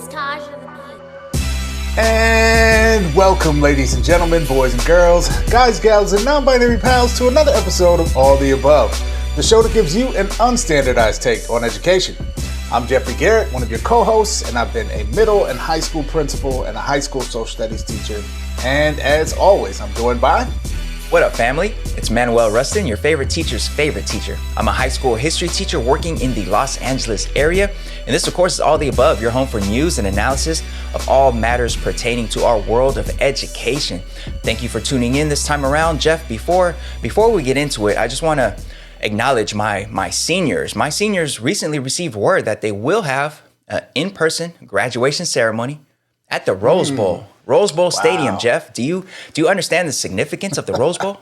Taj of the Beat. And welcome, ladies and gentlemen, boys and girls, guys, gals, and non-binary pals to another episode of All the Above, the show that gives you an unstandardized take on education. I'm Jeffrey Garrett, one of your co-hosts, and I've been a middle and high school principal and a high school social studies teacher. And as always, I'm joined by... What up, family? It's Manuel, your favorite teacher's favorite teacher. I'm a high school history teacher working in the Los Angeles area. And this, of course, is All the Above, your home for news and analysis of all matters pertaining to our world of education. Thank you for tuning in this time around. Jeff, before we get into it, I just want to acknowledge my seniors. My seniors recently received word that they will have an in-person graduation ceremony at the Rose Bowl. Rose Bowl Stadium, Jeff. Do you understand the significance of the Rose Bowl?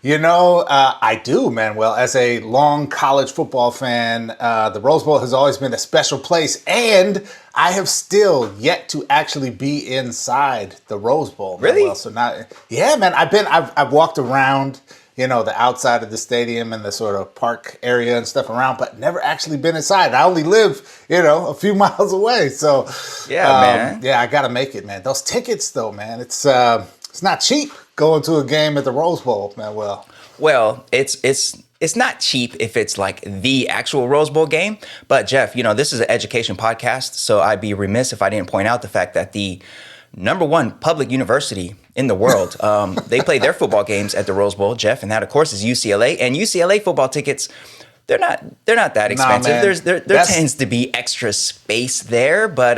You know, I do, Manuel. As a long college football fan, the Rose Bowl has always been a special place, and I have still yet to actually be inside the Rose Bowl. Really? Manuel. So now, yeah, man. I've walked around, you know, the outside of the stadium and the sort of park area and stuff around, but never actually been inside. I only live, you know, a few miles away. So yeah, man. Yeah, I gotta make it, man. Those tickets, though, man, it's not cheap going to a game at the Rose Bowl, man. Well, it's not cheap if it's like the actual Rose Bowl game. But Jeff, you know, this is an education podcast, so I'd be remiss if I didn't point out the fact that the number one public university in the world, they play their football games at the Rose Bowl, Jeff, and that, of course, is UCLA. And UCLA football tickets, they're not that expensive. There tends to be extra space there, but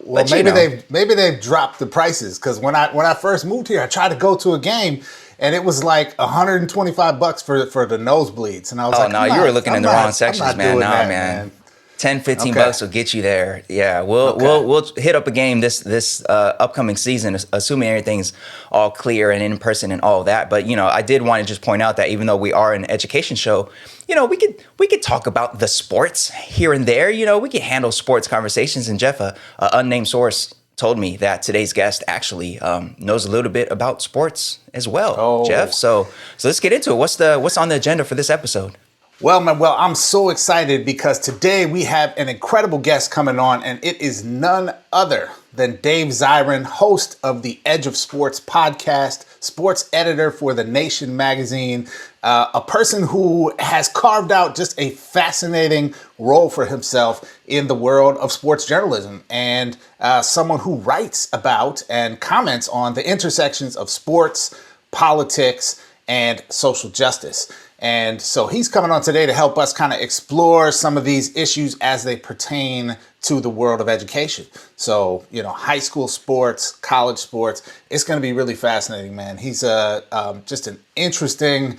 well, maybe they've dropped the prices, because when I first moved here, I tried to go to a game and it was like $125 for the nosebleeds, and I was like, no, you were looking in the wrong sections, man. No, man. 10, 15 bucks will get you there. Yeah, we'll hit up a game this upcoming season, assuming everything's all clear and in person and all that. But, you know, I did want to just point out that even though we are an education show, you know, we could talk about the sports here and there. You know, we could handle sports conversations. And Jeff, a unnamed source told me that today's guest actually knows a little bit about sports as well, Jeff. So let's get into it. What's on the agenda for this episode? Well, I'm so excited because today we have an incredible guest coming on, and it is none other than Dave Zirin, host of the Edge of Sports podcast, sports editor for The Nation magazine, a person who has carved out just a fascinating role for himself in the world of sports journalism, and someone who writes about and comments on the intersections of sports, politics, and social justice. And so he's coming on today to help us kind of explore some of these issues as they pertain to the world of education. So, you know, high school sports, college sports, it's going to be really fascinating, man. He's just an interesting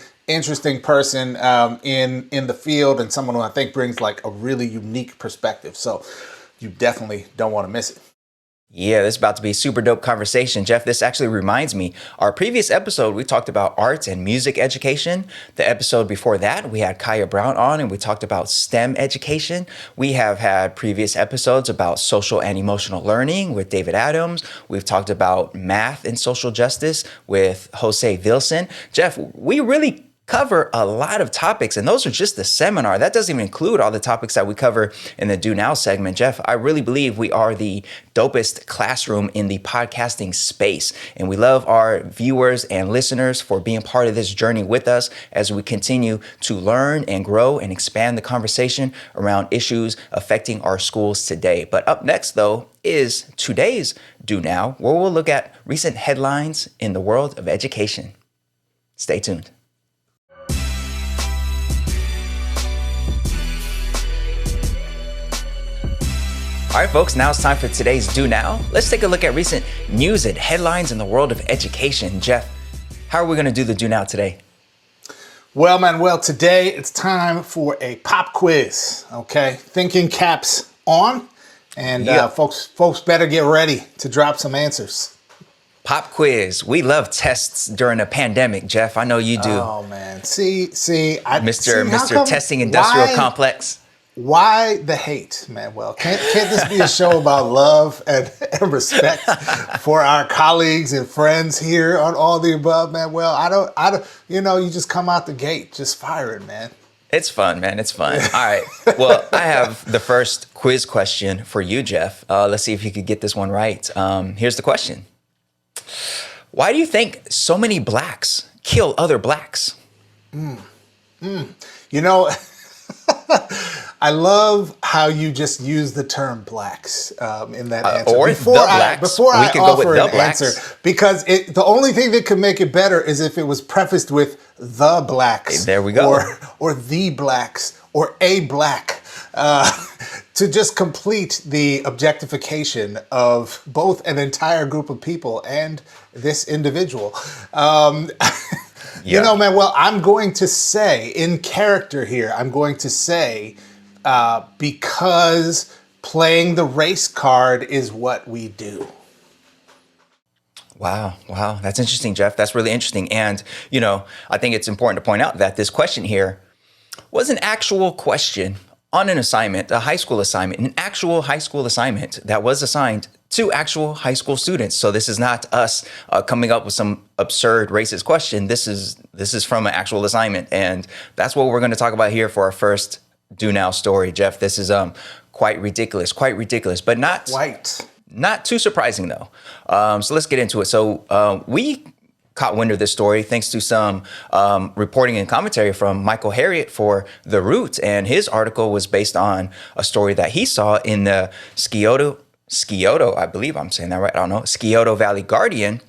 person in the field, and someone who I think brings like a really unique perspective. So you definitely don't want to miss it. Yeah, this is about to be a super dope conversation. Jeff, this actually reminds me, our previous episode, we talked about arts and music education. The episode before that, we had Kaya Brown on and we talked about STEM education. We have had previous episodes about social and emotional learning with David Adams. We've talked about math and social justice with Jose Vilson. Jeff, we really cover a lot of topics, and those are just the seminar. That doesn't even include all the topics that we cover in the Do Now segment. Jeff, I really believe we are the dopest classroom in the podcasting space, and we love our viewers and listeners for being part of this journey with us as we continue to learn and grow and expand the conversation around issues affecting our schools today. But up next, though, is today's Do Now, where we'll look at recent headlines in the world of education. Stay tuned. All right, folks, now it's time for today's Do Now. Let's take a look at recent news and headlines in the world of education. Jeff, how are we going to do the Do Now today? Well, Manuel, today it's time for a pop quiz, okay? Thinking caps on, and folks better get ready to drop some answers. Pop quiz. We love tests during a pandemic, Jeff. I know you do. Oh, man. See, Mr. Testing Industrial Complex. Why the hate, Manuel? Can't this be a show about love and respect for our colleagues and friends here on All the Above, Manuel? I don't, you just come out the gate, just firing, man. It's fun, man. It's fun. All right. Well, I have the first quiz question for you, Jeff. Let's see if you could get this one right. Here's the question. Why do you think so many blacks kill other blacks? You know, I love how you just use the term blacks in that answer. Or before the I, blacks. before We I could go with offer the an blacks. answer, because the only thing that could make it better is if it was prefaced with the blacks. There we go. Or the blacks, or a black. To just complete the objectification of both an entire group of people and this individual. You know, Manuel, I'm going to say, in character here, I'm going to say, because playing the race card is what we do. Wow. That's interesting, Jeff. That's really interesting. And, you know, I think it's important to point out that this question here was an actual question on an assignment, a high school assignment, an actual high school assignment that was assigned to actual high school students. So this is not us coming up with some absurd racist question. This is from an actual assignment. And that's what we're going to talk about here for our first Do Now story, Jeff. This is quite ridiculous, but not too surprising though. So let's get into it. So we caught wind of this story thanks to some reporting and commentary from Michael Harriot for The Root. And his article was based on a story that he saw in the Scioto, I believe I'm saying that right. I don't know. Scioto Valley Guardian.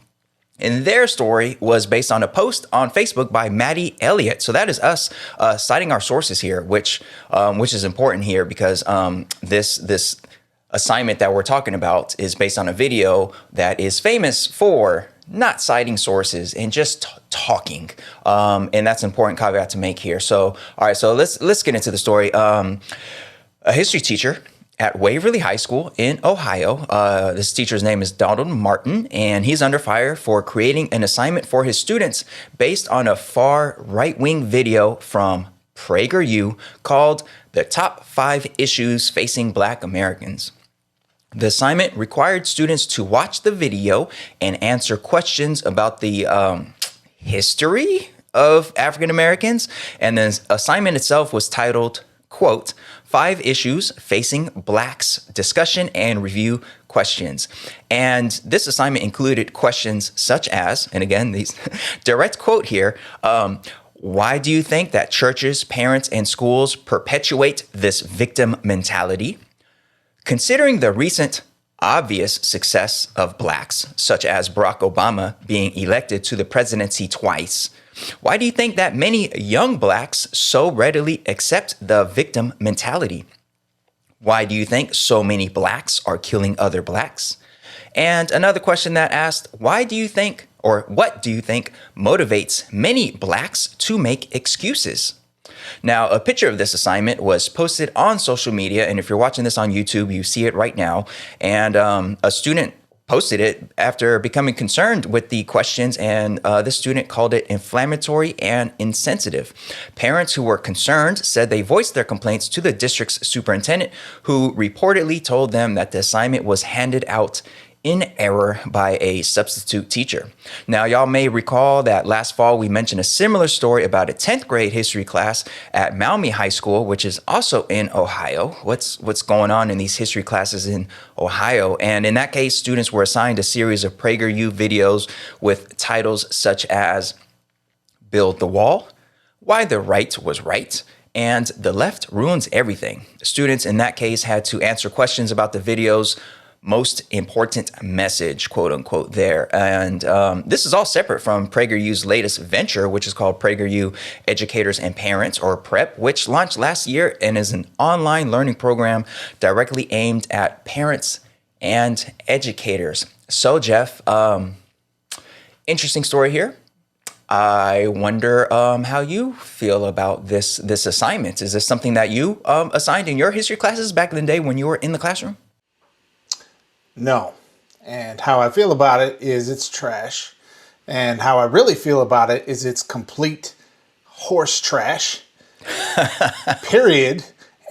And their story was based on a post on Facebook by Maddie Elliott. So that is us citing our sources here, which is important here because this assignment that we're talking about is based on a video that is famous for not citing sources and just talking. And that's an important caveat to make here. So, all right, so let's get into the story. A history teacher at Waverly High School in Ohio. This teacher's name is Donald Martin, and he's under fire for creating an assignment for his students based on a far right-wing video from PragerU called The Top 5 Issues Facing Black Americans. The assignment required students to watch the video and answer questions about the history of African Americans. And the assignment itself was titled, quote, 5 Issues Facing Blacks, Discussion and Review Questions. And this assignment included questions such as, and again, these direct quote here, why do you think that churches, parents, and schools perpetuate this victim mentality? Considering the recent obvious success of blacks, such as Barack Obama being elected to the presidency twice, why do you think that many young blacks so readily accept the victim mentality? Why do you think so many blacks are killing other blacks? And another question that asked, what do you think motivates many blacks to make excuses? Now, a picture of this assignment was posted on social media, and if you're watching this on YouTube, you see it right now. And a student posted it after becoming concerned with the questions, and this student called it inflammatory and insensitive. Parents who were concerned said they voiced their complaints to the district's superintendent, who reportedly told them that the assignment was handed out in error by a substitute teacher. Now, y'all may recall that last fall we mentioned a similar story about a 10th grade history class at Maumee High School, which is also in Ohio. What's going on in these history classes in Ohio? And in that case, students were assigned a series of PragerU videos with titles such as Build the Wall, Why the Right Was Right, and The Left Ruins Everything. Students in that case had to answer questions about the video's most important message, quote unquote, there. And this is all separate from PragerU's latest venture, which is called PragerU Educators and Parents, or PrEP, which launched last year and is an online learning program directly aimed at parents and educators. So, Jeff, interesting story here. I wonder how you feel about this assignment. Is this something that you assigned in your history classes back in the day when you were in the classroom? No. And how I feel about it is it's trash. And how I really feel about it is it's complete horse trash. Period.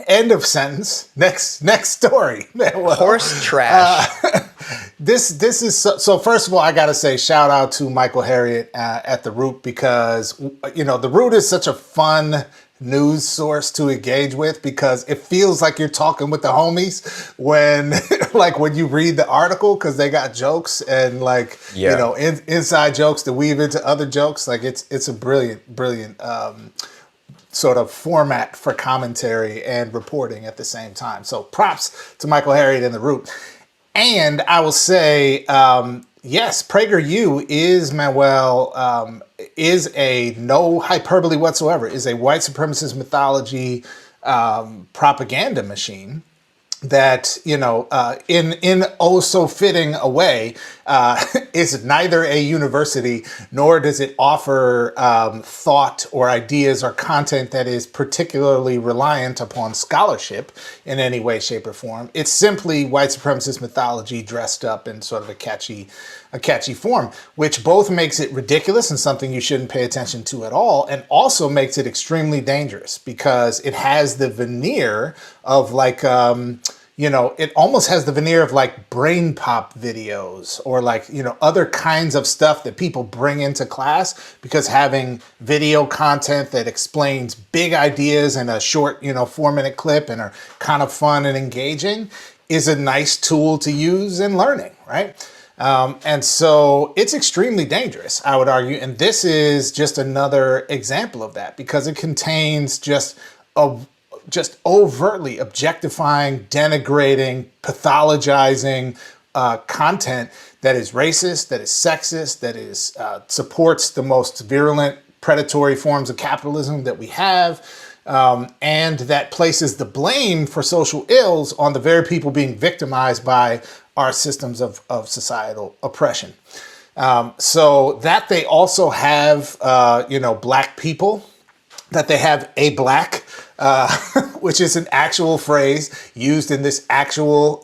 End of sentence. Next story. Well, horse trash. This is so. First of all, I gotta say shout out to Michael Harriot at The Root, because The Root is such a fun news source to engage with because it feels like you're talking with the homies when like when you read the article because they got jokes and like inside jokes to weave into other jokes. Like it's a brilliant sort of format for commentary and reporting at the same time. So props to Michael Harriot and The Root. And I will say, yes, PragerU is, Manuel, is a no hyperbole whatsoever, is a white supremacist mythology propaganda machine that, in oh so fitting a way, is neither a university nor does it offer thought or ideas or content that is particularly reliant upon scholarship in any way, shape, or form. It's simply white supremacist mythology dressed up in sort of a catchy form, which both makes it ridiculous and something you shouldn't pay attention to at all, and also makes it extremely dangerous because it has the veneer of like, it almost has the veneer of like brain pop videos or like, other kinds of stuff that people bring into class because having video content that explains big ideas in a short, 4-minute clip and are kind of fun and engaging is a nice tool to use in learning, right? And so it's extremely dangerous, I would argue. And this is just another example of that because it contains just overtly objectifying, denigrating, pathologizing content that is racist, that is sexist, that is supports the most virulent predatory forms of capitalism that we have, and that places the blame for social ills on the very people being victimized by our systems of societal oppression. So that they also have, black people, that they have a black, which is an actual phrase used in this actual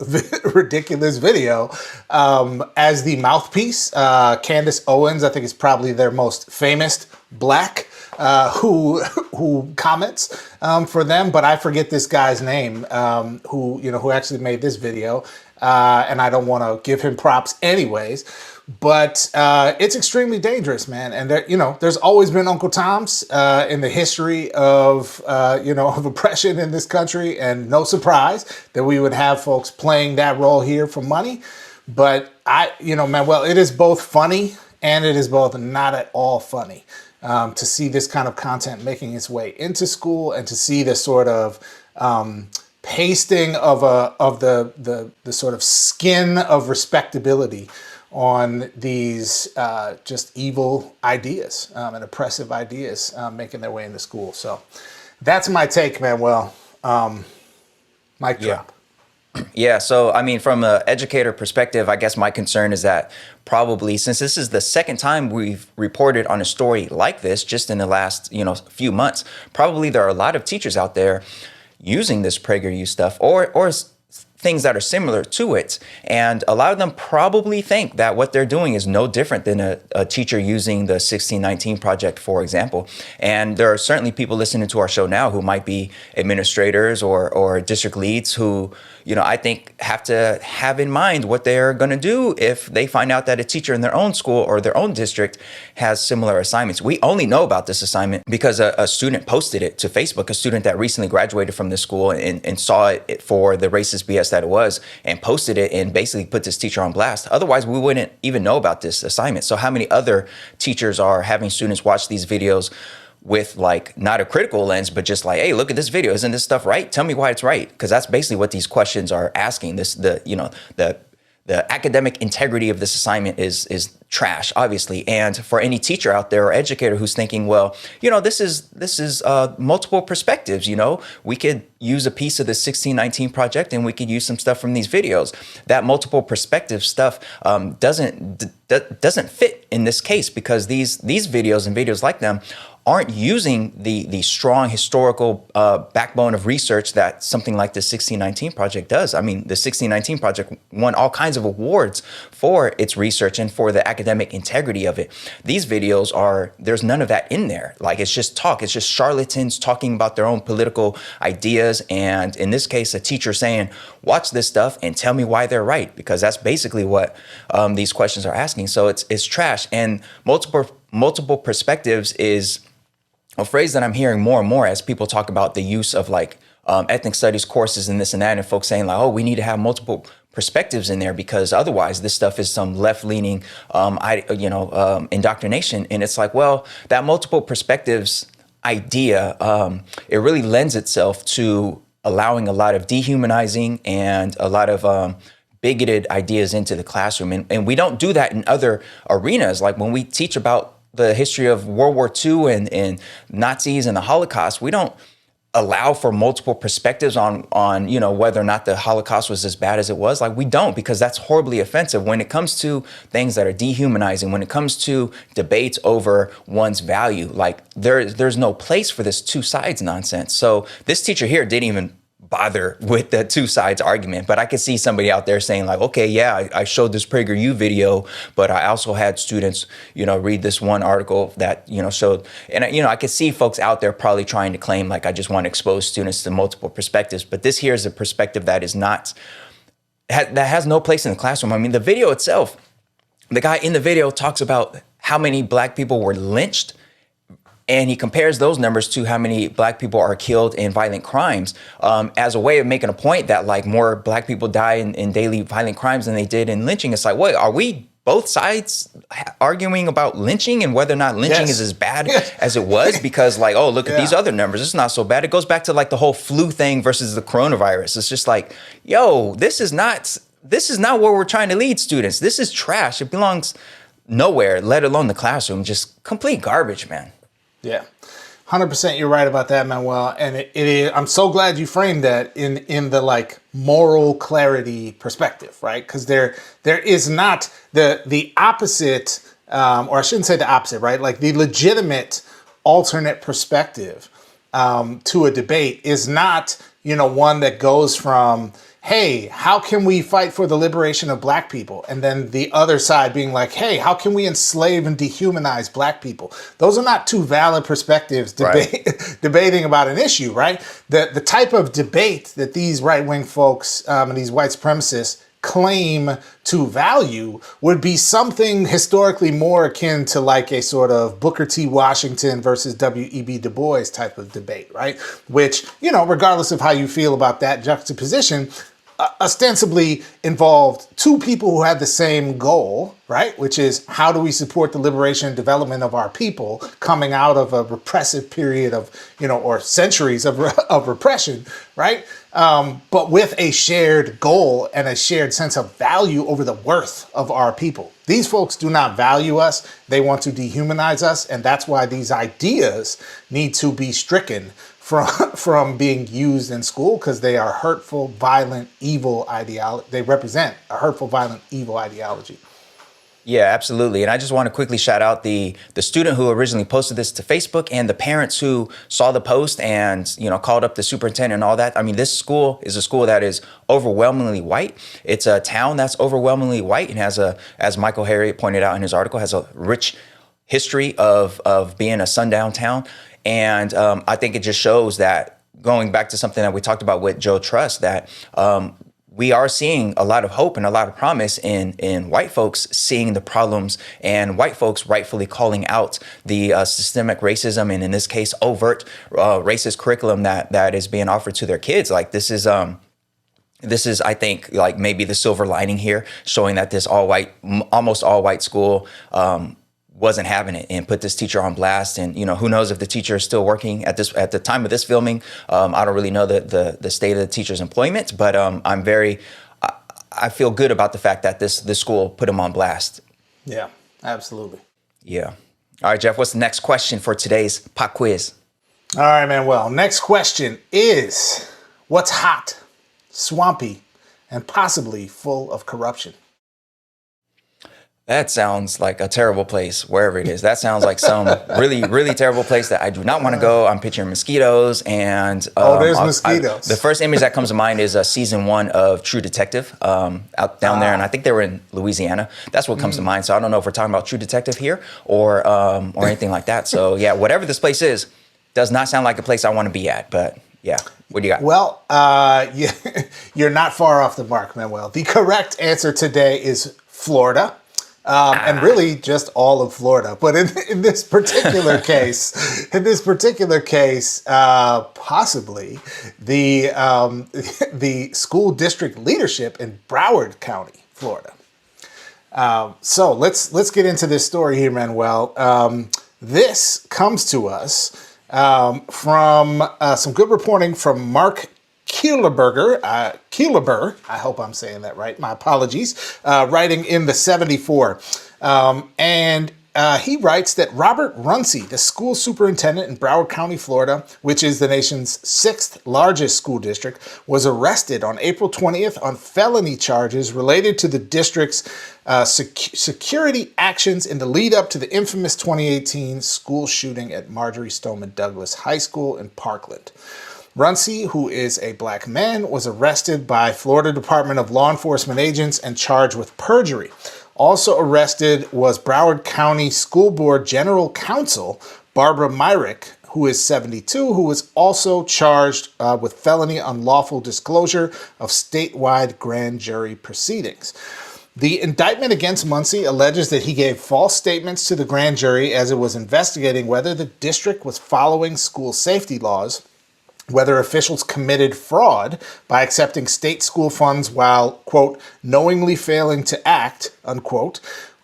ridiculous video as the mouthpiece. Candace Owens, I think, is probably their most famous black who comments for them, but I forget this guy's name who actually made this video, and I don't want to give him props anyways. But it's extremely dangerous, man. And there's always been Uncle Toms in the history of of oppression in this country, and no surprise that we would have folks playing that role here for money. But Manuel, it is both funny and it is both not at all funny to see this kind of content making its way into school and to see this sort of pasting of the sort of skin of respectability on these just evil ideas and oppressive ideas making their way into school. So that's my take, Manuel. Mic drop. Yeah, so I mean, from an educator perspective, I guess my concern is that probably since this is the second time we've reported on a story like this just in the last few months, probably there are a lot of teachers out there using this PragerU stuff or things that are similar to it. And a lot of them probably think that what they're doing is no different than a teacher using the 1619 project, for example. And there are certainly people listening to our show now who might be administrators or district leads who, I think have to have in mind what they're going to do if they find out that a teacher in their own school or their own district has similar assignments. We only know about this assignment because a student posted it to Facebook, a student that recently graduated from this school and saw it for the racist BS that it was and posted it and basically put this teacher on blast. Otherwise, we wouldn't even know about this assignment. So how many other teachers are having students watch these videos with like not a critical lens, but just like, hey, look at this video. Isn't this stuff right? Tell me why it's right. Because that's basically what these questions are asking. The academic integrity of this assignment is trash, obviously. And for any teacher out there or educator who's thinking, well, this is multiple perspectives. We could use a piece of the 1619 project and we could use some stuff from these videos. That multiple perspective stuff doesn't fit in this case because these videos and videos like them aren't using the strong historical backbone of research that something like the 1619 project does. I mean, the 1619 project won all kinds of awards for its research and for the academic integrity of it. These videos there's none of that in there. Like, it's just talk. It's just charlatans talking about their own political ideas. And in this case, a teacher saying, watch this stuff and tell me why they're right, because that's basically what these questions are asking. So it's trash. And multiple perspectives is a phrase that I'm hearing more and more as people talk about the use of like ethnic studies courses and this and that, and folks saying like, oh, we need to have multiple perspectives in there because otherwise this stuff is some left-leaning, indoctrination. And it's like, well, that multiple perspectives idea, it really lends itself to allowing a lot of dehumanizing and a lot of bigoted ideas into the classroom. And we don't do that in other arenas. Like when we teach about the history of World War II and Nazis and the Holocaust, we don't allow for multiple perspectives on whether or not the Holocaust was as bad as it was. Like we don't, because that's horribly offensive when it comes to things that are dehumanizing, when it comes to debates over one's value. Like there's no place for this two sides nonsense. So this teacher here didn't even bother with the two sides argument, but I could see somebody out there saying like, okay, yeah, I showed this PragerU video, but I also had students, read this one article that, showed, and I could see folks out there probably trying to claim like, I just want to expose students to multiple perspectives, but this here is a perspective that is not, that has no place in the classroom. I mean, the video itself, the guy in the video talks about how many Black people were lynched, and he compares those numbers to how many Black people are killed in violent crimes as a way of making a point that like more Black people die in daily violent crimes than they did in lynching. It's like, wait, are we both sides arguing about lynching and whether or not lynching is as bad as it was? Because like, oh, look at these other numbers. It's not so bad. It goes back to like the whole flu thing versus the coronavirus. It's just like, yo, this is not where we're trying to lead students. This is trash. It belongs nowhere, let alone the classroom. Just complete garbage, man. Yeah, 100%. You're right about that, Manuel. And it is. I'm so glad you framed that in the like moral clarity perspective, right? Because there is not the opposite, or I shouldn't say the opposite, right? Like the legitimate alternate perspective to a debate is not one that goes from, hey, how can we fight for the liberation of Black people? And then the other side being like, hey, how can we enslave and dehumanize Black people? Those are not two valid perspectives debating about an issue, right? The type of debate that these right-wing folks and these white supremacists claim to value would be something historically more akin to like a sort of Booker T. Washington versus W.E.B. Du Bois type of debate, right? Which, regardless of how you feel about that juxtaposition, ostensibly involved two people who had the same goal, right? Which is how do we support the liberation and development of our people coming out of a repressive period of, or centuries of repression, right? But with a shared goal and a shared sense of value over the worth of our people. These folks do not value us. They want to dehumanize us. And that's why these ideas need to be stricken from being used in school, because they are hurtful, violent, evil ideology. They represent a hurtful, violent, evil ideology. Yeah, absolutely. And I just want to quickly shout out the student who originally posted this to Facebook and the parents who saw the post and, called up the superintendent and all that. I mean, this school is a school that is overwhelmingly white. It's a town that's overwhelmingly white and has as Michael Harriot pointed out in his article, has a rich history of being a sundown town. And I think it just shows that, going back to something that we talked about with Joe Trust, that we are seeing a lot of hope and a lot of promise in white folks seeing the problems and white folks rightfully calling out the systemic racism and, in this case, overt racist curriculum that is being offered to their kids. Like this is, I think, like maybe the silver lining here, showing that this almost all white school wasn't having it and put this teacher on blast. And, who knows if the teacher is still working at the time of this filming. I don't really know the state of the teacher's employment, but I feel good about the fact that this school put him on blast. Yeah, absolutely. Yeah. All right, Jeff, what's the next question for today's pop quiz? All right, Manuel. Next question is, what's hot, swampy, and possibly full of corruption? That sounds like a terrible place, wherever it is. That sounds like some really, really terrible place that I do not want to go. I'm picturing mosquitoes and... there's mosquitoes. The first image that comes to mind is season 1 of True Detective out down there. And I think they were in Louisiana. That's what comes to mind. So I don't know if we're talking about True Detective here or anything like that. So yeah, whatever this place is, does not sound like a place I want to be at. But yeah, what do you got? Well, you're not far off the mark, Manuel. The correct answer today is Florida. and really just all of Florida. But in this particular case, possibly the school district leadership in Broward County, Florida. So let's get into this story here, Manuel. This comes to us from some good reporting from Mark Keelerberger, I hope I'm saying that right. My apologies. Writing in the 74. And he writes that Robert Runcie, the school superintendent in Broward County, Florida, which is the nation's 6th largest school district, was arrested on April 20th on felony charges related to the district's security actions in the lead up to the infamous 2018 school shooting at Marjorie Stoneman Douglas High School in Parkland. Runcie, who is a black man, was arrested by Florida Department of Law Enforcement agents and charged with perjury. Also arrested was Broward County School Board General Counsel Barbara Myrick, who is 72, who was also charged with felony unlawful disclosure of statewide grand jury proceedings. The indictment against Runcie alleges that he gave false statements to the grand jury as it was investigating whether the district was following school safety laws, whether officials committed fraud by accepting state school funds while, quote, knowingly failing to act, unquote,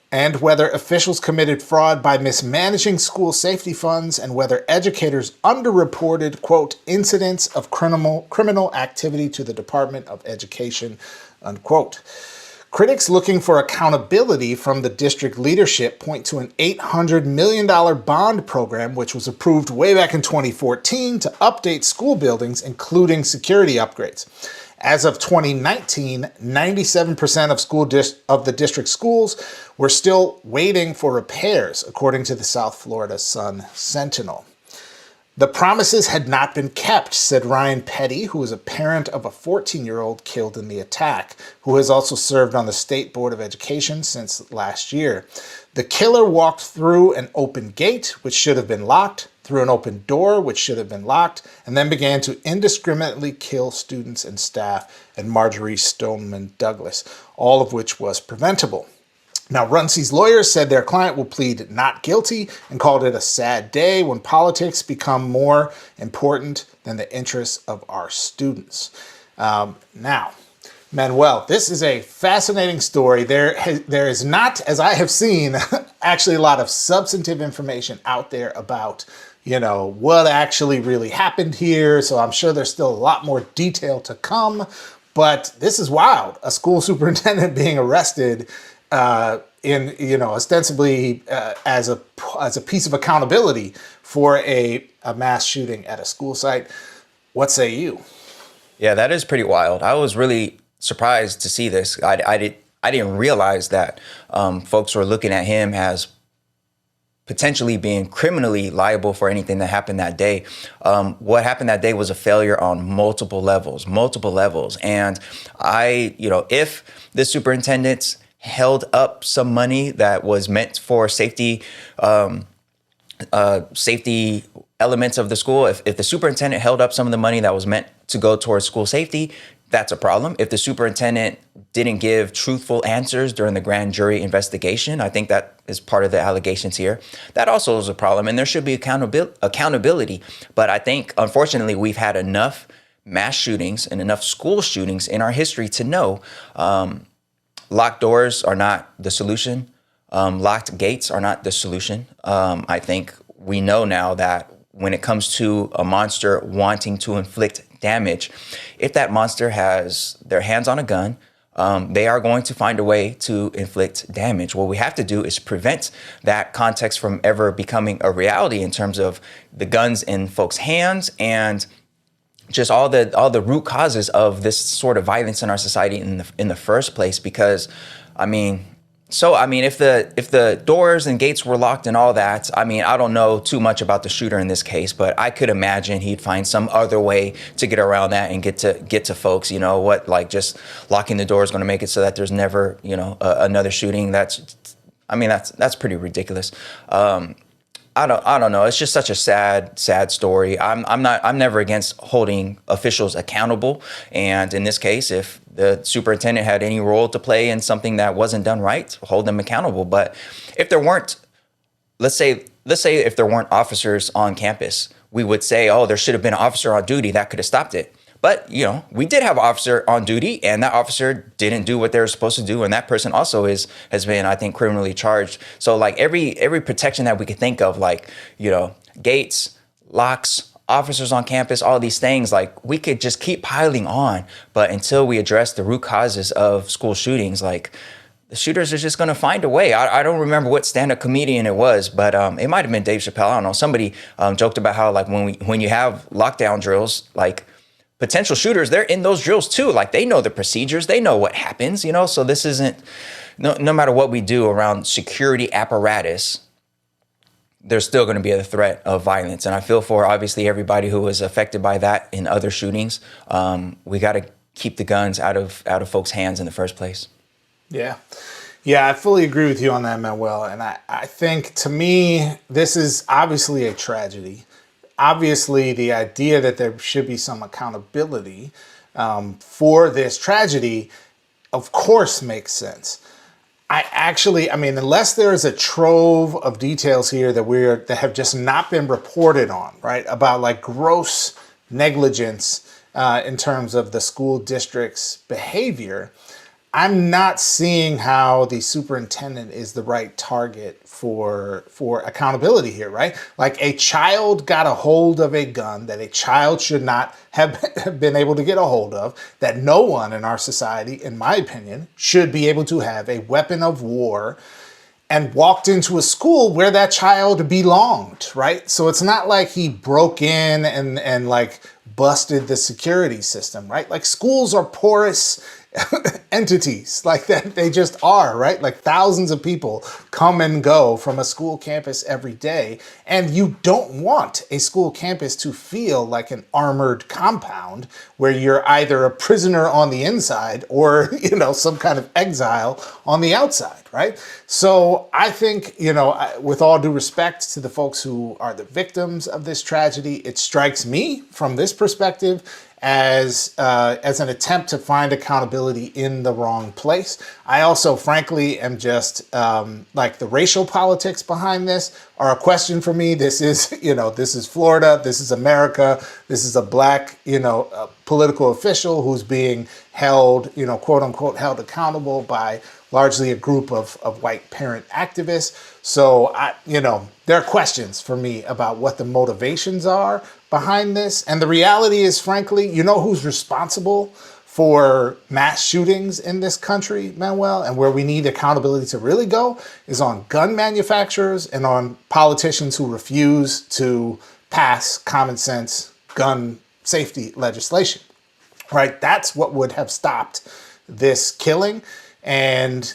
and whether officials committed fraud by mismanaging school safety funds, and whether educators underreported, quote, incidents of criminal activity to the Department of Education, unquote. Critics looking for accountability from the district leadership point to an $800 million bond program, which was approved way back in 2014 to update school buildings, including security upgrades. As of 2019, 97% of the district schools were still waiting for repairs, according to the South Florida Sun Sentinel. The promises had not been kept, said Ryan Petty, who is a parent of a 14-year-old killed in the attack, who has also served on the State Board of Education since last year. The killer walked through an open gate, which should have been locked, through an open door, which should have been locked, and then began to indiscriminately kill students and staff at Marjorie Stoneman Douglas, all of which was preventable. Now, Runcie's lawyers said their client will plead not guilty and called it a sad day when politics become more important than the interests of our students. Now, Manuel, this is a fascinating story. There is not, as I have seen, actually a lot of substantive information out there about, what actually really happened here. So I'm sure there's still a lot more detail to come. But this is wild. A school superintendent being arrested ostensibly as a piece of accountability for a mass shooting at a school site. What say you? Yeah, that is pretty wild. I was really surprised to see this. I didn't realize that folks were looking at him as potentially being criminally liable for anything that happened that day. What happened that day was a failure on multiple levels. And if the superintendent held up some money that was meant for safety elements of the school. If the superintendent held up some of the money that was meant to go towards school safety, that's a problem. If the superintendent didn't give truthful answers during the grand jury investigation, I think that is part of the allegations here. That also is a problem, and there should be accountability. But I think, unfortunately, we've had enough mass shootings and enough school shootings in our history to know locked doors are not the solution. Locked gates are not the solution. I think we know now that when it comes to a monster wanting to inflict damage, if that monster has their hands on a gun, they are going to find a way to inflict damage. What we have to do is prevent that context from ever becoming a reality in terms of the guns in folks' hands and just all the root causes of this sort of violence in our society in the first place. Because, if the doors and gates were locked and all that, I don't know too much about the shooter in this case, but I could imagine he'd find some other way to get around that and get to folks. Just locking the door is going to make it so that there's never, another shooting. That's pretty ridiculous. I don't know. It's just such a sad story. I'm never against holding officials accountable. And in this case, if the superintendent had any role to play in something that wasn't done right, hold them accountable. But if there weren't, let's say if there weren't officers on campus, we would say, oh, there should have been an officer on duty that could have stopped it. But, we did have an officer on duty, and that officer didn't do what they were supposed to do. And that person also has been, I think, criminally charged. So like every protection that we could think of, like, gates, locks, officers on campus, all these things, like we could just keep piling on. But until we address the root causes of school shootings, like the shooters are just going to find a way. I don't remember what stand-up comedian it was, but it might have been Dave Chappelle. I don't know. Somebody joked about how like when you have lockdown drills, like potential shooters, they're in those drills too. Like they know the procedures, they know what happens, so this isn't, no matter what we do around security apparatus, there's still going to be a threat of violence. And I feel for obviously everybody who was affected by that in other shootings. We got to keep the guns out of folks' hands in the first place. Yeah, I fully agree with you on that, Manuel. And I think to me, this is obviously a tragedy. Obviously, the idea that there should be some accountability for this tragedy, of course, makes sense. Unless there is a trove of details here that have just not been reported on, right, about like gross negligence in terms of the school district's behavior, I'm not seeing how the superintendent is the right target for accountability here, right? Like a child got a hold of a gun that a child should not have been able to get a hold of, that no one in our society, in my opinion, should be able to have a weapon of war, and walked into a school where that child belonged, right? So it's not like he broke in and like busted the security system, right? Like schools are porous entities, like that they just are, right? Like thousands of people come and go from a school campus every day, and you don't want a school campus to feel like an armored compound where you're either a prisoner on the inside or some kind of exile on the outside, right? So I think, with all due respect to the folks who are the victims of this tragedy, it strikes me from this perspective as an attempt to find accountability in the wrong place. I also, frankly, am just like the racial politics behind this are a question for me. This is, this is Florida. This is America. This is a black, political official who's being held, quote unquote, held accountable by largely a group of white parent activists. So, there are questions for me about what the motivations are behind this. And the reality is, frankly, who's responsible for mass shootings in this country, Manuel, and where we need accountability to really go is on gun manufacturers and on politicians who refuse to pass common sense gun safety legislation, right? That's what would have stopped this killing. And,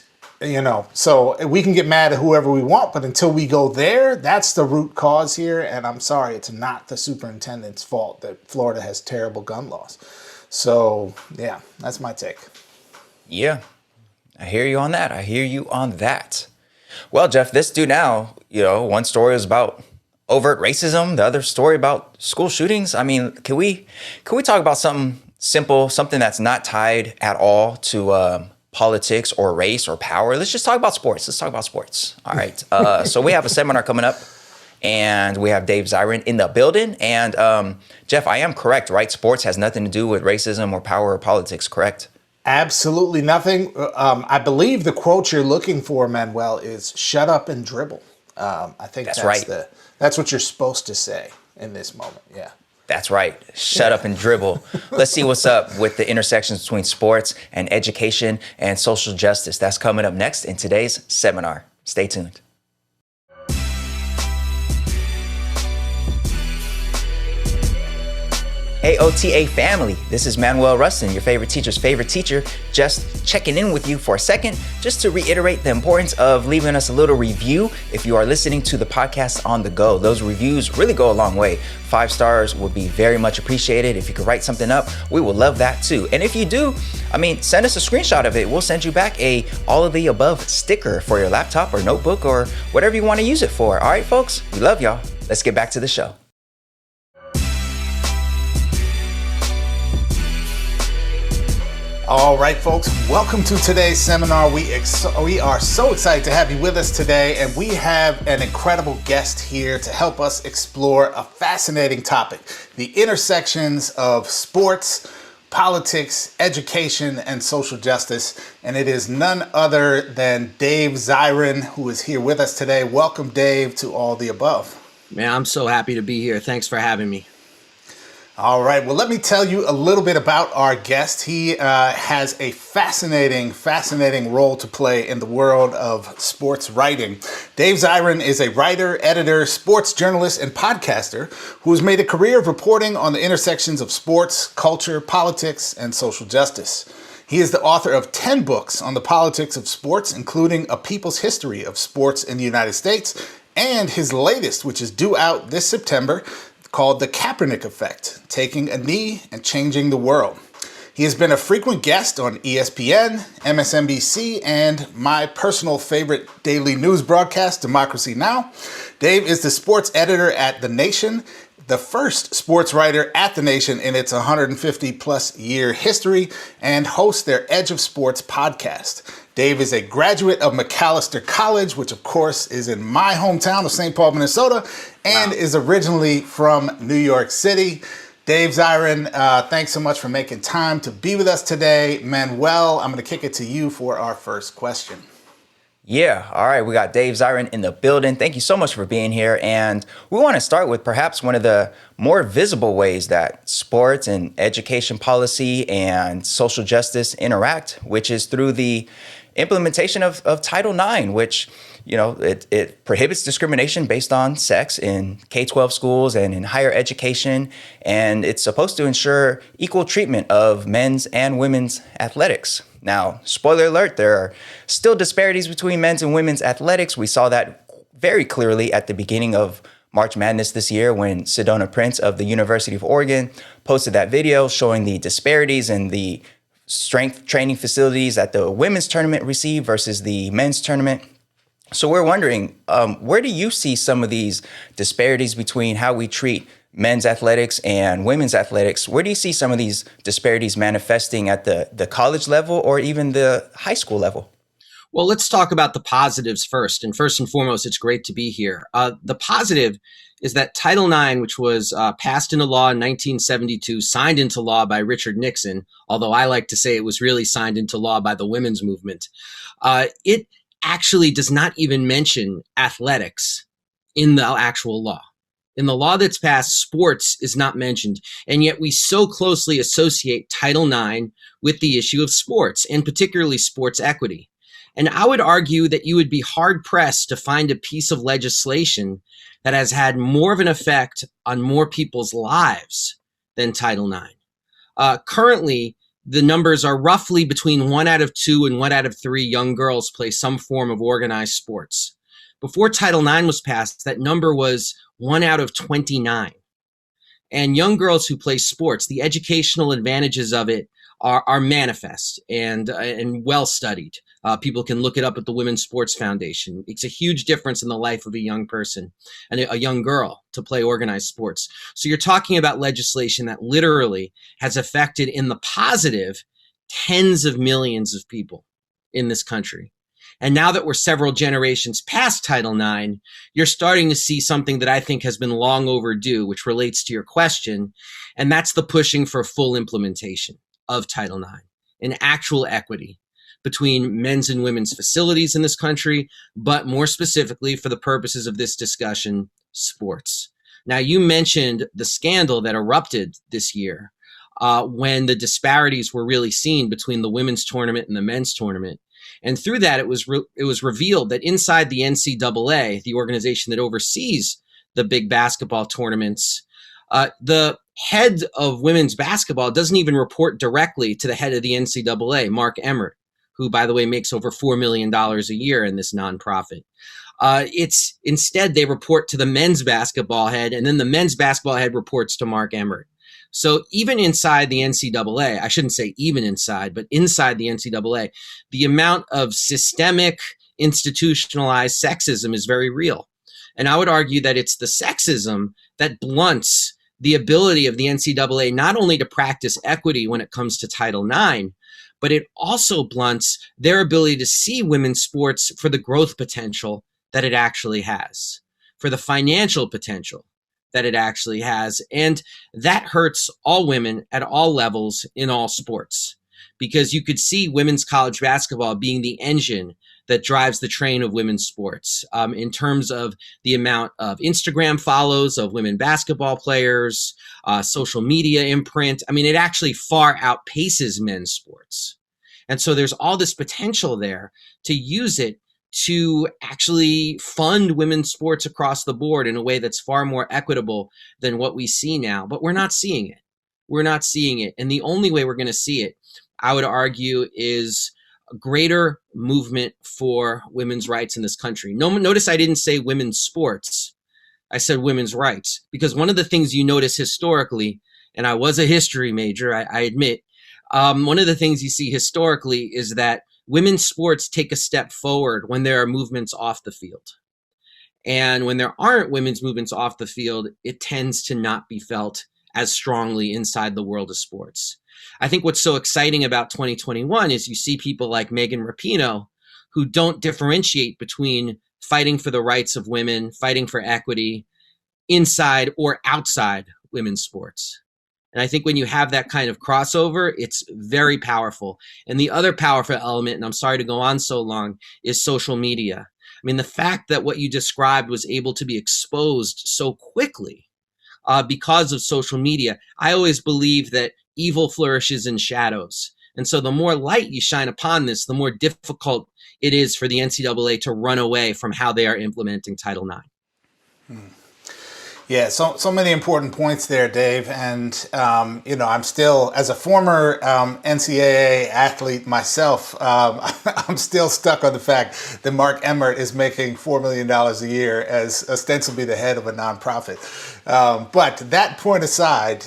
so we can get mad at whoever we want, but until we go there, that's the root cause here. And I'm sorry, it's not the superintendent's fault that Florida has terrible gun laws. So, yeah, that's my take. Yeah, I hear you on that. Well, Jeff, this dude now, one story is about overt racism, the other story about school shootings. I mean, can we talk about something simple, something that's not tied at all to politics or race or power? Let's just talk about sports. All right. So we have a seminar coming up, and we have Dave Zirin in the building. And Jeff, I am correct, right? Sports has nothing to do with racism or power or politics, correct? Absolutely nothing. I believe the quote you're looking for, Manuel, is "shut up and dribble." I think that's right. That's what you're supposed to say in this moment. Yeah. That's right. Shut up and dribble. Let's see what's up with the intersections between sports and education and social justice. That's coming up next in today's seminar. Stay tuned. AOTA family, this is Manuel Rustin, your favorite teacher's favorite teacher, just checking in with you for a second, just to reiterate the importance of leaving us a little review if you are listening to the podcast on the go. Those reviews really go a long way. 5 stars would be very much appreciated. If you could write something up, we will love that too. And if you do, send us a screenshot of it. We'll send you back a all of the above sticker for your laptop or notebook or whatever you want to use it for. All right, folks, we love y'all. Let's get back to the show. All right, folks, welcome to today's seminar. We are so excited to have you with us today, and we have an incredible guest here to help us explore a fascinating topic, the intersections of sports, politics, education, and social justice. And it is none other than Dave Zirin, who is here with us today. Welcome, Dave, to All the Above. Man, I'm so happy to be here. Thanks for having me. All right. Well, let me tell you a little bit about our guest. He has a fascinating role to play in the world of sports writing. Dave Zirin is a writer, editor, sports journalist, and podcaster who has made a career of reporting on the intersections of sports, culture, politics, and social justice. He is the author of 10 books on the politics of sports, including A People's History of Sports in the United States, and his latest, which is due out this September, called The Kaepernick Effect, Taking a Knee and Changing the World. He has been a frequent guest on ESPN, MSNBC, and my personal favorite daily news broadcast, Democracy Now! Dave is the sports editor at The Nation, the first sports writer at The Nation in its 150 plus year history, and hosts their Edge of Sports podcast. Dave is a graduate of Macalester College, which of course is in my hometown of St. Paul, Minnesota, and is originally from New York City. Dave Zirin, thanks so much for making time to be with us today. Manuel, I'm going to kick it to you for our first question. Yeah. All right. We got Dave Zirin in the building. Thank you so much for being here. And we want to start with perhaps one of the more visible ways that sports and education policy and social justice interact, which is through the implementation of Title IX, which, it prohibits discrimination based on sex in K-12 schools and in higher education. And it's supposed to ensure equal treatment of men's and women's athletics. Now, spoiler alert, there are still disparities between men's and women's athletics. We saw that very clearly at the beginning of March Madness this year when Sedona Prince of the University of Oregon posted that video showing the disparities in the strength training facilities that the women's tournament received versus the men's tournament. So we're wondering, where do you see some of these disparities between how we treat men's athletics and women's athletics? Where do you see some of these disparities manifesting at the college level or even the high school level? Well, let's talk about the positives first. And first and foremost, it's great to be here. The positive is that Title IX, which was passed into law in 1972, signed into law by Richard Nixon, although I like to say it was really signed into law by the women's movement. It actually does not even mention athletics in the actual law. In the law that's passed, sports is not mentioned, and yet we so closely associate Title IX with the issue of sports, and particularly sports equity. And I would argue that you would be hard-pressed to find a piece of legislation that has had more of an effect on more people's lives than Title IX. Currently, the numbers are roughly between 1 out of 2 and 1 out of 3 young girls play some form of organized sports. Before Title IX was passed, that number was 1 out of 29. And young girls who play sports, the educational advantages of it are manifest and well studied. People can look it up at the Women's Sports Foundation. It's a huge difference in the life of a young person and a young girl to play organized sports. So you're talking about legislation that literally has affected in the positive tens of millions of people in this country. And now that we're several generations past Title IX, you're starting to see something that I think has been long overdue, which relates to your question, and that's the pushing for full implementation of Title IX and actual equity between men's and women's facilities in this country, but more specifically for the purposes of this discussion, sports. Now, you mentioned the scandal that erupted this year when the disparities were really seen between the women's tournament and the men's tournament. And through that, it was revealed that inside the NCAA, the organization that oversees the big basketball tournaments, The head of women's basketball doesn't even report directly to the head of the NCAA, Mark Emmert, who, by the way, makes over $4 million a year in this nonprofit. It's instead they report to the men's basketball head, and then the men's basketball head reports to Mark Emmert. So even inside the NCAA, I shouldn't say even inside, but inside the NCAA, the amount of systemic, institutionalized sexism is very real. And I would argue that it's the sexism that blunts the ability of the NCAA not only to practice equity when it comes to Title IX, but it also blunts their ability to see women's sports for the growth potential that it actually has, for the financial potential that it actually has. And that hurts all women at all levels in all sports, because you could see women's college basketball being the engine that drives the train of women's sports in terms of the amount of Instagram follows of women basketball players, social media imprint. I mean, it actually far outpaces men's sports. And so there's all this potential there to use it to actually fund women's sports across the board in a way that's far more equitable than what we see now. But we're not seeing it. We're not seeing it. And the only way we're going to see it, I would argue, is a greater movement for women's rights in this country. Notice I didn't say women's sports. I said women's rights, because one of the things you notice historically, and I was a history major, I admit, one of the things you see historically is that women's sports take a step forward when there are movements off the field. And when there aren't women's movements off the field, it tends to not be felt as strongly inside the world of sports. I think what's so exciting about 2021 is you see people like Megan Rapinoe who don't differentiate between fighting for the rights of women, fighting for equity inside or outside women's sports. And I think when you have that kind of crossover, it's very powerful. And the other powerful element, and I'm sorry to go on so long, is social media. I mean, the fact that what you described was able to be exposed so quickly because of social media. I always believe that evil flourishes in shadows. And so the more light you shine upon this, the more difficult it is for the NCAA to run away from how they are implementing Title IX. Yeah, so many important points there, Dave. And, I'm still, as a former NCAA athlete myself, I'm still stuck on the fact that Mark Emmert is making $4 million a year as ostensibly the head of a nonprofit. But that point aside,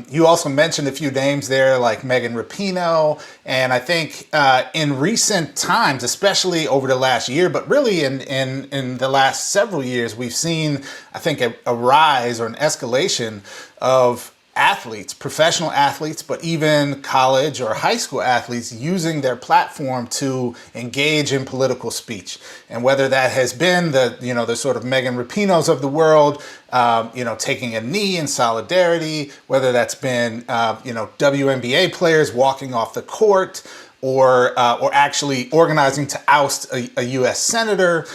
you also mentioned a few names there like Megan Rapinoe. And I think in recent times, especially over the last year, but really in the last several years, we've seen, I think, a rise or an escalation of athletes, professional athletes, but even college or high school athletes using their platform to engage in political speech. And whether that has been the sort of Megan Rapinoes of the world, taking a knee in solidarity, whether that's been, WNBA players walking off the court, or actually organizing to oust a U.S. senator,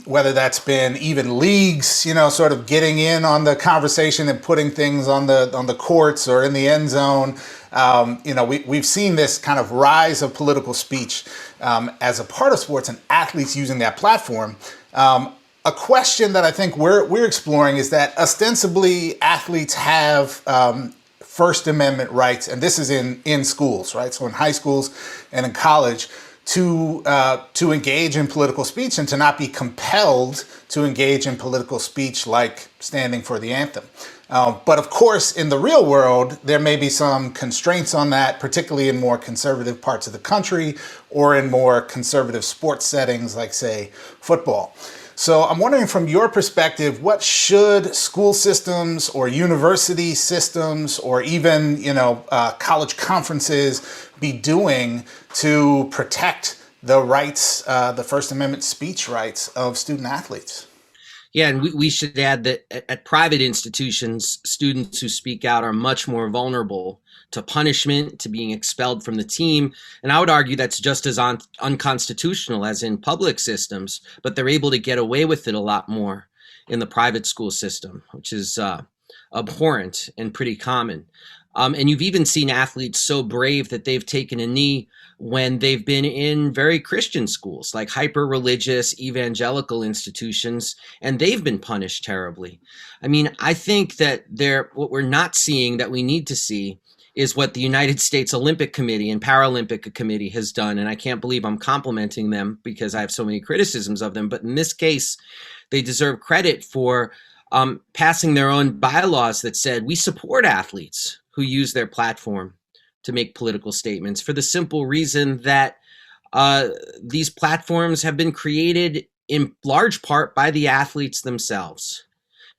whether that's been even leagues, sort of getting in on the conversation and putting things on the courts or in the end zone. We've seen this kind of rise of political speech as a part of sports and athletes using that platform. A question that I think we're exploring is that ostensibly athletes have First Amendment rights, and this is in schools, right? So in high schools and in college, to engage in political speech and to not be compelled to engage in political speech like standing for the anthem. But of course, in the real world, there may be some constraints on that, particularly in more conservative parts of the country or in more conservative sports settings like, say, football. So I'm wondering, from your perspective, what should school systems or university systems or even, college conferences be doing to protect the rights, the First Amendment speech rights of student athletes? Yeah, and we should add that at private institutions, students who speak out are much more vulnerable to punishment, to being expelled from the team. And I would argue that's just as unconstitutional as in public systems, but they're able to get away with it a lot more in the private school system, which is abhorrent and pretty common. And you've even seen athletes so brave that they've taken a knee when they've been in very Christian schools, like hyper-religious evangelical institutions, and they've been punished terribly. I mean, I think that what we're not seeing that we need to see is what the United States Olympic Committee and Paralympic Committee has done. And I can't believe I'm complimenting them because I have so many criticisms of them. But in this case, they deserve credit for passing their own bylaws that said, we support athletes who use their platform to make political statements, for the simple reason that these platforms have been created in large part by the athletes themselves.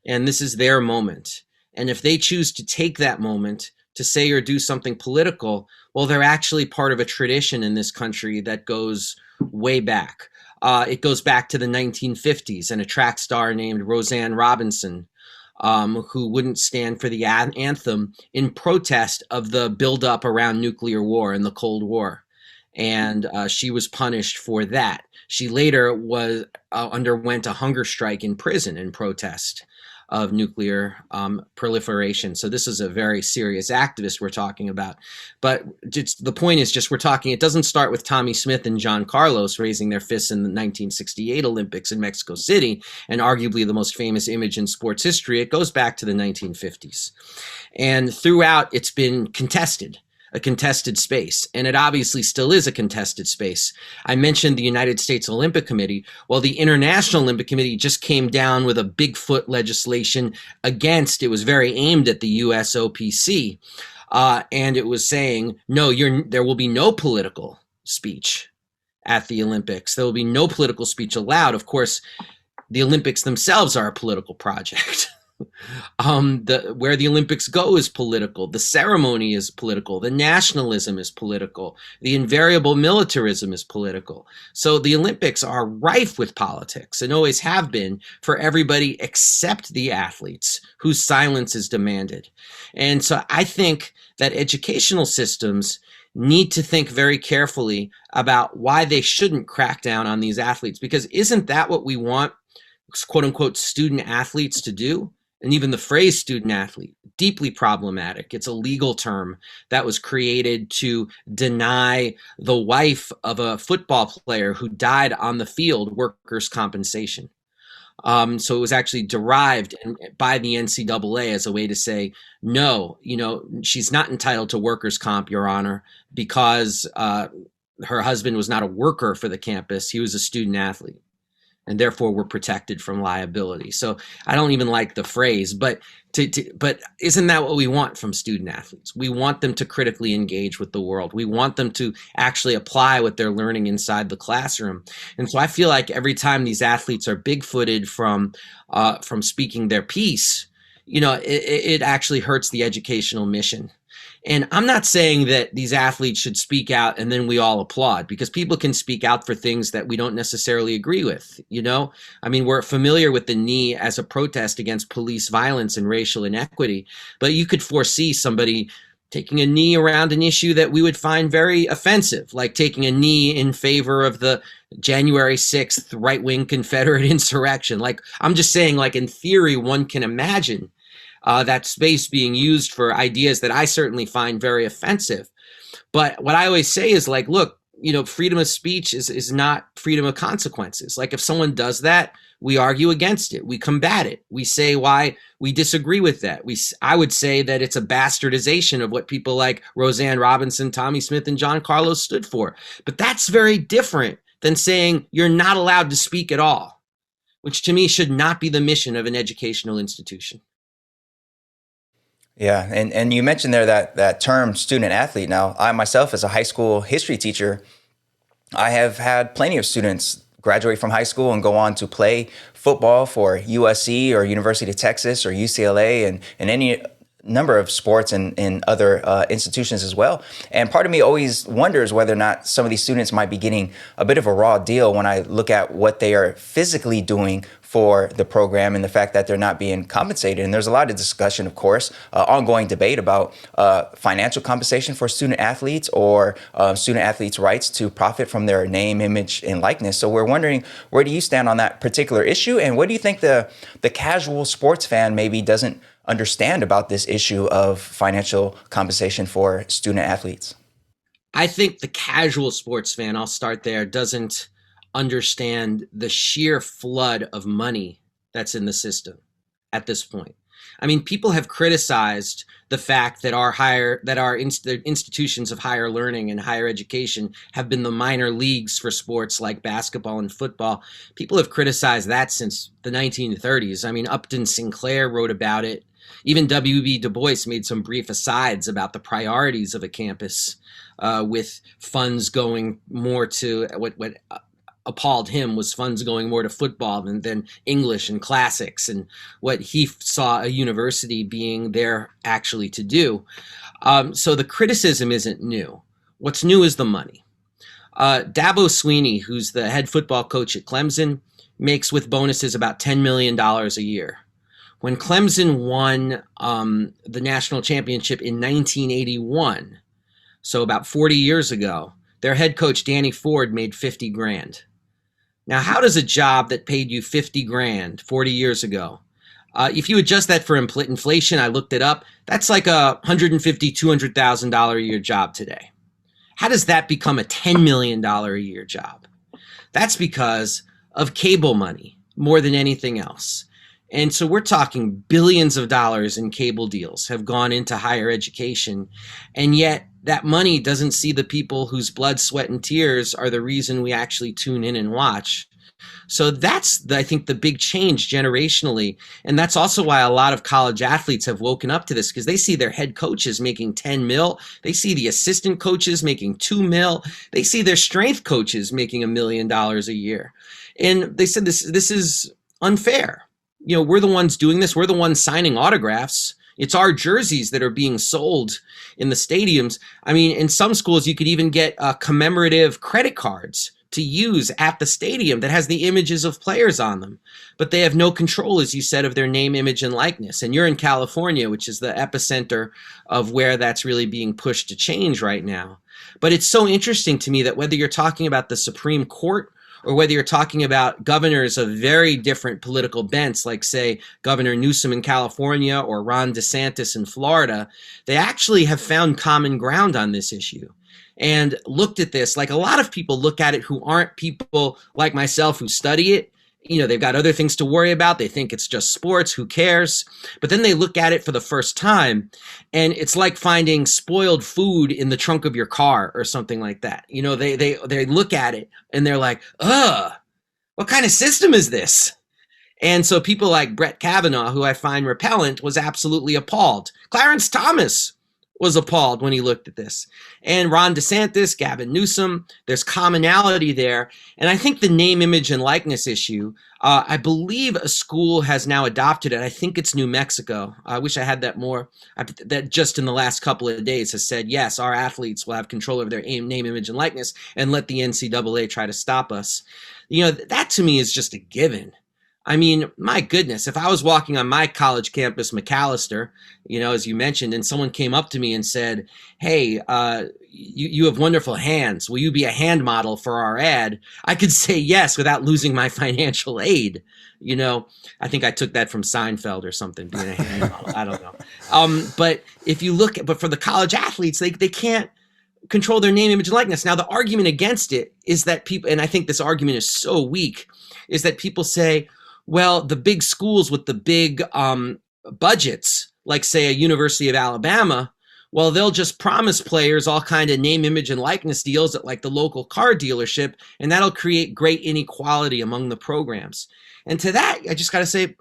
And this is their moment. And if they choose to take that moment to say or do something political, well, they're actually part of a tradition in this country that goes way back. It goes back to the 1950s and a track star named Roseanne Robinson, who wouldn't stand for the anthem in protest of the buildup around nuclear war and the Cold War. And she was punished for that. She later underwent a hunger strike in prison in protest of nuclear proliferation. So this is a very serious activist we're talking about. But the point is just it doesn't start with Tommy Smith and John Carlos raising their fists in the 1968 Olympics in Mexico City, and arguably the most famous image in sports history. It goes back to the 1950s. And throughout, it's been a contested space, and it obviously still is a contested space. I mentioned the United States Olympic Committee. Well, the International Olympic Committee just came down with a Bigfoot legislation it was very aimed at the USOPC, and it was saying, no, there will be no political speech at the Olympics. There will be no political speech allowed. Of course, the Olympics themselves are a political project. Where the Olympics go is political. The ceremony is political. The nationalism is political. The invariable militarism is political. So the Olympics are rife with politics and always have been for everybody except the athletes whose silence is demanded. And so I think that educational systems need to think very carefully about why they shouldn't crack down on these athletes, because isn't that what we want, quote unquote, student athletes to do? And even the phrase student athlete, deeply problematic. It's a legal term that was created to deny the wife of a football player who died on the field workers' compensation. So it was actually derived by the NCAA as a way to say, no, she's not entitled to workers' comp, Your Honor, because her husband was not a worker for the campus. He was a student athlete. And therefore we're protected from liability. So I don't even like the phrase, but isn't that what we want from student athletes? We want them to critically engage with the world. We want them to actually apply what they're learning inside the classroom. And so I feel like every time these athletes are big-footed from speaking their piece, it actually hurts the educational mission. And I'm not saying that these athletes should speak out and then we all applaud, because people can speak out for things that we don't necessarily agree with. I mean, we're familiar with the knee as a protest against police violence and racial inequity, but you could foresee somebody taking a knee around an issue that we would find very offensive, like taking a knee in favor of the January 6th right-wing Confederate insurrection. Like, I'm just saying, like, in theory, one can imagine that space being used for ideas that I certainly find very offensive. But what I always say is, like, look, freedom of speech is not freedom of consequences. Like, if someone does that, we argue against it. We combat it. We say why we disagree with that. I would say that it's a bastardization of what people like Roseanne Robinson, Tommy Smith, and John Carlos stood for. But that's very different than saying you're not allowed to speak at all, which to me should not be the mission of an educational institution. Yeah, and you mentioned there that term student athlete. Now, I myself, as a high school history teacher, I have had plenty of students graduate from high school and go on to play football for USC or University of Texas or UCLA and any number of sports and other institutions as well. And part of me always wonders whether or not some of these students might be getting a bit of a raw deal when I look at what they are physically doing for the program and the fact that they're not being compensated. And there's a lot of discussion, of course, ongoing debate about financial compensation for student athletes or student athletes' rights to profit from their name, image, and likeness. So we're wondering, where do you stand on that particular issue? And what do you think the casual sports fan maybe doesn't understand about this issue of financial compensation for student athletes? I think the casual sports fan, I'll start there, doesn't understand the sheer flood of money that's in the system at this point. I mean, people have criticized the fact that our institutions of higher learning and higher education have been the minor leagues for sports like basketball and football. People have criticized that since the 1930s. I mean, Upton Sinclair wrote about it. Even W.B. Du Bois made some brief asides about the priorities of a campus, with funds going more to what appalled him was funds going more to football than English and classics, and what he saw a university being there actually to do. So the criticism isn't new. What's new is the money. Dabo Swinney, who's the head football coach at Clemson, makes with bonuses about $10 million a year. When Clemson won the national championship in 1981, so about 40 years ago, their head coach, Danny Ford, made 50 grand. Now, how does a job that paid you 50 grand 40 years ago, if you adjust that for inflation, I looked it up, that's like a $150,000, $200,000 a year job today. How does that become a $10 million a year job? That's because of cable money more than anything else. And so we're talking billions of dollars in cable deals have gone into higher education. And yet that money doesn't see the people whose blood, sweat, and tears are the reason we actually tune in and watch. So that's, I think, the big change generationally. And that's also why a lot of college athletes have woken up to this, because they see their head coaches making 10 mil. They see the assistant coaches making 2 mil. They see their strength coaches making $1 million a year. And they said this is unfair. You know, we're the ones doing this. We're the ones signing autographs. It's our jerseys that are being sold in the stadiums. I mean, in some schools, you could even get commemorative credit cards to use at the stadium that has the images of players on them. But they have no control, as you said, of their name, image, and likeness. And you're in California, which is the epicenter of where that's really being pushed to change right now. But it's so interesting to me that whether you're talking about the Supreme Court or whether you're talking about governors of very different political bents, like, say, Governor Newsom in California or Ron DeSantis in Florida, they actually have found common ground on this issue and looked at this. Like, a lot of people look at it who aren't people like myself who study it. You know, they've got other things to worry about. They think it's just sports. Who cares? But then they look at it for the first time, and it's like finding spoiled food in the trunk of your car or something like that. You know, they look at it and they're like, ugh, what kind of system is this? And so people like Brett Kavanaugh, who I find repellent, was absolutely appalled. Clarence Thomas was appalled when he looked at this. And Ron DeSantis, Gavin Newsom, there's commonality there. And I think the name, image, and likeness issue, I believe a school has now adopted it. I think it's New Mexico. I wish I had that more. That just in the last couple of days has said, yes, our athletes will have control over their name, image, and likeness, and let the NCAA try to stop us. You know, that to me is just a given. I mean, my goodness, if I was walking on my college campus, McAllister, you know, as you mentioned, and someone came up to me and said, hey, you have wonderful hands. Will you be a hand model for our ad? I could say yes without losing my financial aid. You know, I think I took that from Seinfeld or something, being a hand model. I don't know. But if you look at, but for the college athletes, they can't control their name, image, and likeness. Now, the argument against it is that people, and I think this argument is so weak, is that people say, well, the big schools with the big budgets, like, say, a University of Alabama, well, they'll just promise players all kind of name, image, and likeness deals at, like, the local car dealership, and that'll create great inequality among the programs. And to that, I just got to say,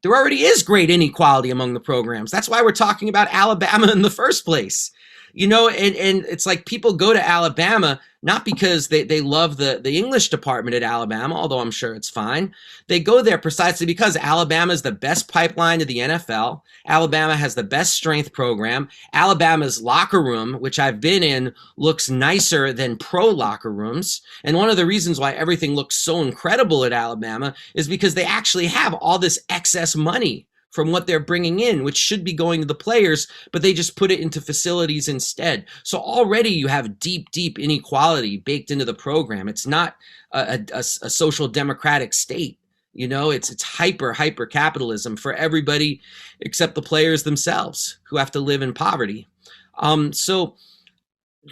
there already is great inequality among the programs. That's why we're talking about Alabama in the first place. You know, and it's like people go to Alabama not because they love the English department at Alabama, although I'm sure it's fine. They go there precisely because Alabama is the best pipeline to the NFL. Alabama has the best strength program. Alabama's locker room, which I've been in, looks nicer than pro locker rooms. And one of the reasons why everything looks so incredible at Alabama is because they actually have all this excess money from what they're bringing in, which should be going to the players, but they just put it into facilities instead. So already you have deep, deep inequality baked into the program. It's not a social democratic state. You know, it's hyper capitalism for everybody except the players themselves who have to live in poverty. So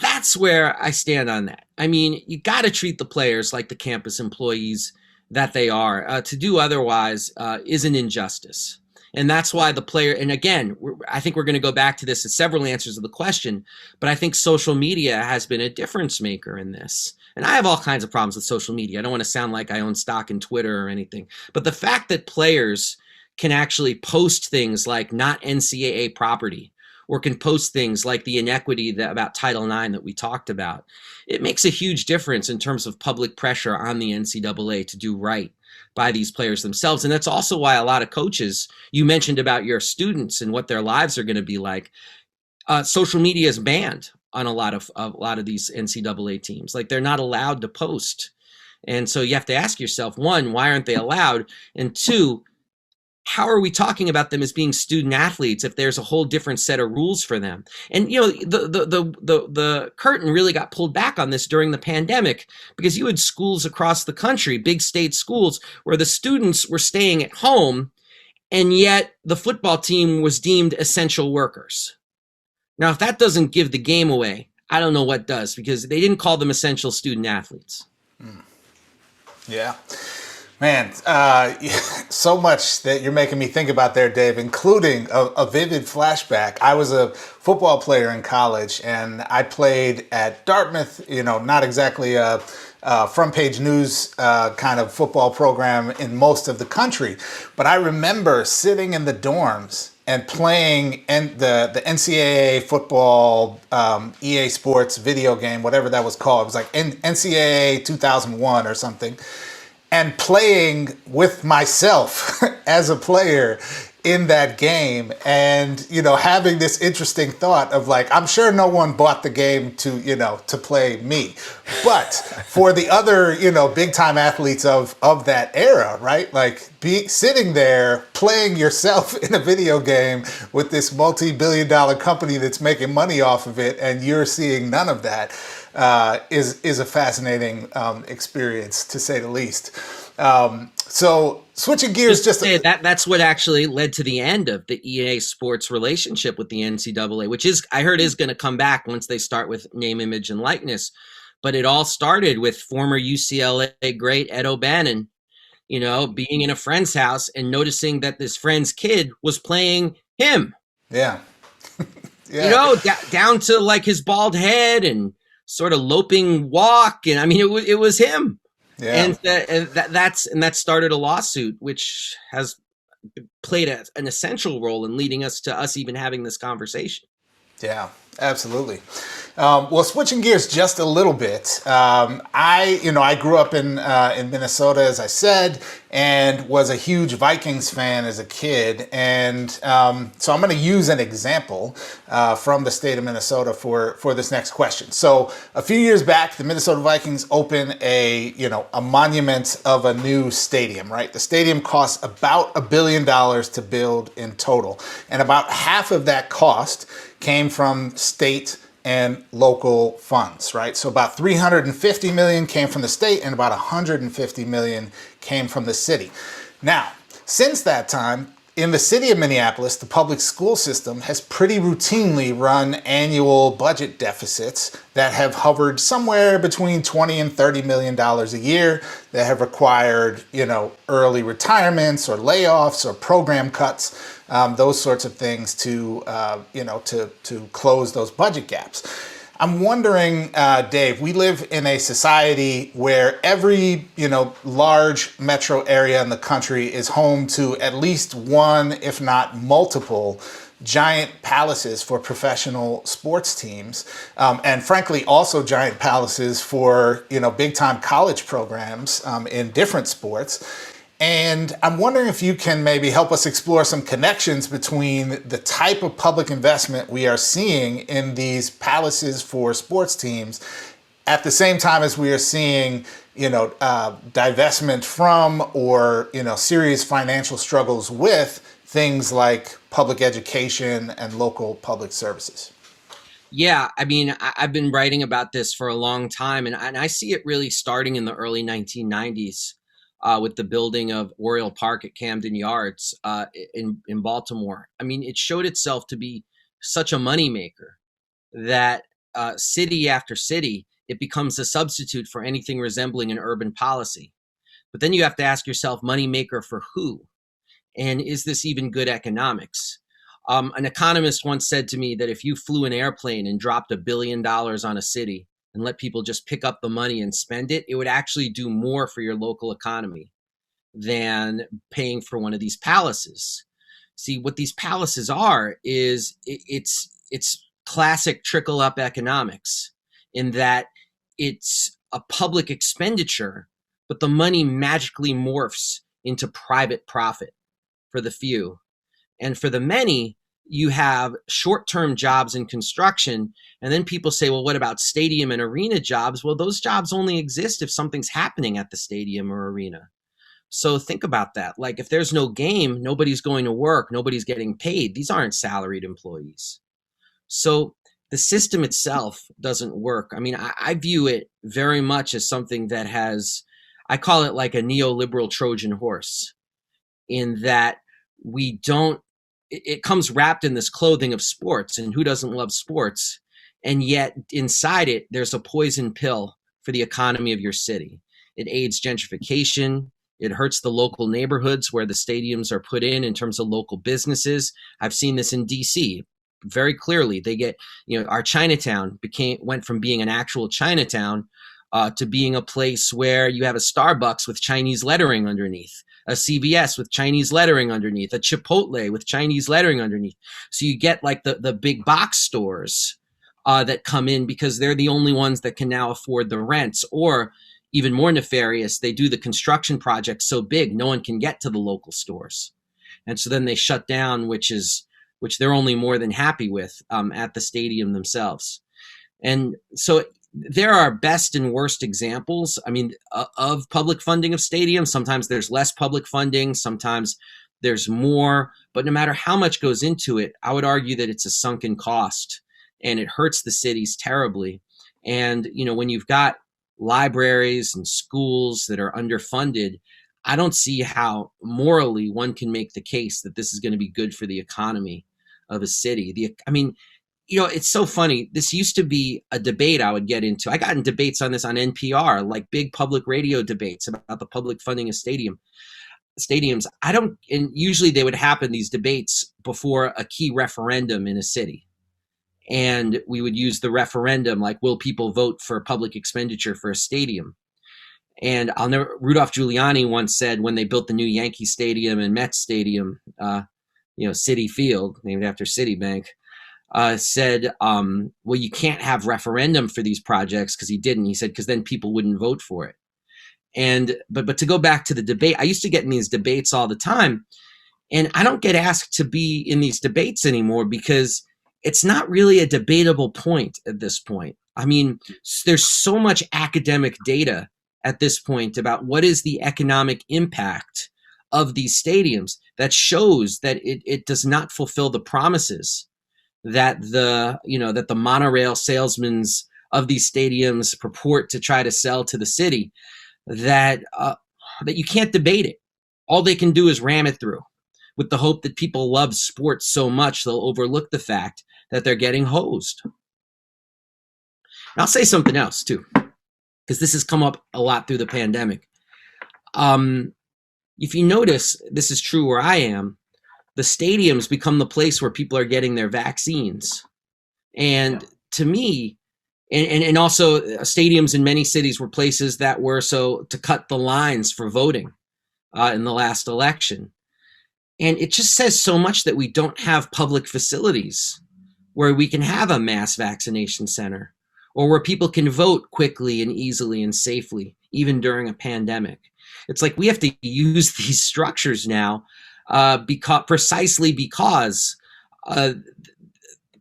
that's where I stand on that. I mean, you got to treat the players like the campus employees that they are. To do otherwise is an injustice. And that's why the player, and again, I think we're going to go back to this as several answers of the question, but I think social media has been a difference maker in this. And I have all kinds of problems with social media. I don't want to sound like I own stock in Twitter or anything, but the fact that players can actually post things like not NCAA property, or can post things like the inequity about Title IX that we talked about, it makes a huge difference in terms of public pressure on the NCAA to do right by these players themselves. And that's also why a lot of coaches, you mentioned about your students and what their lives are going to be like. Social media is banned on a lot of these NCAA teams. Like, they're not allowed to post. And so you have to ask yourself, one, why aren't they allowed? And two, how are we talking about them as being student athletes if there's a whole different set of rules for them? And, you know, the curtain really got pulled back on this during the pandemic, because you had schools across the country, big state schools, where the students were staying at home, and yet the football team was deemed essential workers. Now, if that doesn't give the game away, I don't know what does, because they didn't call them essential student athletes. Yeah. Man, so much that you're making me think about there, Dave, including a vivid flashback. I was a football player in college, and I played at Dartmouth, you know, not exactly a front page news kind of football program in most of the country. But I remember sitting in the dorms and playing the NCAA football EA Sports video game, whatever that was called. It was like NCAA 2001 or something. And playing with myself as a player in that game, and, you know, having this interesting thought of like, I'm sure no one bought the game to play me, but for the other, you know, big time athletes of that era, right? Like, sitting there playing yourself in a video game with this multi-billion-dollar company that's making money off of it, and you're seeing none of that. Is a fascinating experience, to say the least. So switching gears, that's what actually led to the end of the EA Sports relationship with the NCAA, which I heard is going to come back once they start with name, image, and likeness. But it all started with former UCLA great Ed O'Bannon, you know, being in a friend's house and noticing that this friend's kid was playing him. Yeah. Yeah. You know, down to like his bald head and sort of loping walk, and I mean, it was him. Yeah. And that started a lawsuit, which has played an essential role in leading us to us even having this conversation. Yeah, absolutely. Well, switching gears just a little bit, I grew up in Minnesota, as I said, and was a huge Vikings fan as a kid. And so I'm going to use an example from the state of Minnesota for this next question. So a few years back, the Minnesota Vikings opened a monument of a new stadium, right? The stadium cost about $1 billion to build in total. And about half of that cost came from state and local funds, right? So about $350 million came from the state and about $150 million came from the city. Now, since that time, in the city of Minneapolis, the public school system has pretty routinely run annual budget deficits that have hovered somewhere between $20 and $30 million a year, that have required, early retirements or layoffs or program cuts, those sorts of things to close those budget gaps. I'm wondering, Dave, we live in a society where every, large metro area in the country is home to at least one, if not multiple, giant palaces for professional sports teams. And frankly, also giant palaces for, big time college programs in different sports. And I'm wondering if you can maybe help us explore some connections between the type of public investment we are seeing in these palaces for sports teams at the same time as we are seeing, divestment from or, serious financial struggles with things like public education and local public services. Yeah, I mean, I've been writing about this for a long time, and I see it really starting in the early 1990s. with the building of Oriole Park at Camden Yards in Baltimore. I mean, it showed itself to be such a moneymaker that city after city, it becomes a substitute for anything resembling an urban policy. But then you have to ask yourself, moneymaker for who? And is this even good economics? An economist once said to me that if you flew an airplane and dropped $1 billion on a city and let people just pick up the money and spend it, it would actually do more for your local economy than paying for one of these palaces. See, what these palaces are is it's classic trickle up economics, in that it's a public expenditure, but the money magically morphs into private profit for the few. And for the many, you have short-term jobs in construction. And then people say, well, what about stadium and arena jobs? Well, those jobs only exist if something's happening at the stadium or arena. So think about that. Like, if there's no game, nobody's going to work, nobody's getting paid. These aren't salaried employees. So the system itself doesn't work. I mean, I view it very much as something that has, I call it like a neoliberal Trojan horse, in that it comes wrapped in this clothing of sports, and who doesn't love sports? And yet inside it, there's a poison pill for the economy of your city. It aids gentrification. It hurts the local neighborhoods where the stadiums are put in terms of local businesses. I've seen this in DC very clearly. They get, our Chinatown went from being an actual Chinatown to being a place where you have a Starbucks with Chinese lettering underneath, a CVS with Chinese lettering underneath, a Chipotle with Chinese lettering underneath. So you get like the big box stores that come in because they're the only ones that can now afford the rents. Or even more nefarious, they do the construction project so big no one can get to the local stores. And so then they shut down, which they're only more than happy with at the stadium themselves. And so there are best and worst examples, of public funding of stadiums. Sometimes there's less public funding, sometimes there's more, but no matter how much goes into it, I would argue that it's a sunken cost and it hurts the cities terribly. And, when you've got libraries and schools that are underfunded, I don't see how morally one can make the case that this is going to be good for the economy of a city. It's so funny. This used to be a debate I would get into. I got in debates on this on NPR, like big public radio debates about the public funding of stadiums. And usually they would happen, these debates, before a key referendum in a city. And we would use the referendum, like, will people vote for public expenditure for a stadium? And Rudolph Giuliani once said, when they built the new Yankee Stadium and Mets Stadium, Citi Field, named after Citibank, said, well, you can't have referendum for these projects, because he didn't. He said, because then people wouldn't vote for it. And but to go back to the debate, I used to get in these debates all the time, and I don't get asked to be in these debates anymore because it's not really a debatable point at this point. There's so much academic data at this point about what is the economic impact of these stadiums that shows that it does not fulfill the promises that the monorail salesmen of these stadiums purport to try to sell to the city, that you can't debate it. All they can do is ram it through with the hope that people love sports so much they'll overlook the fact that they're getting hosed. And I'll say something else too, because this has come up a lot through the pandemic. If you notice, this is true where I am, the stadiums become the place where people are getting their vaccines. And to me, and also stadiums in many cities were places that were so to cut the lines for voting in the last election. And it just says so much that we don't have public facilities where we can have a mass vaccination center, or where people can vote quickly and easily and safely, even during a pandemic. It's like we have to use these structures now precisely because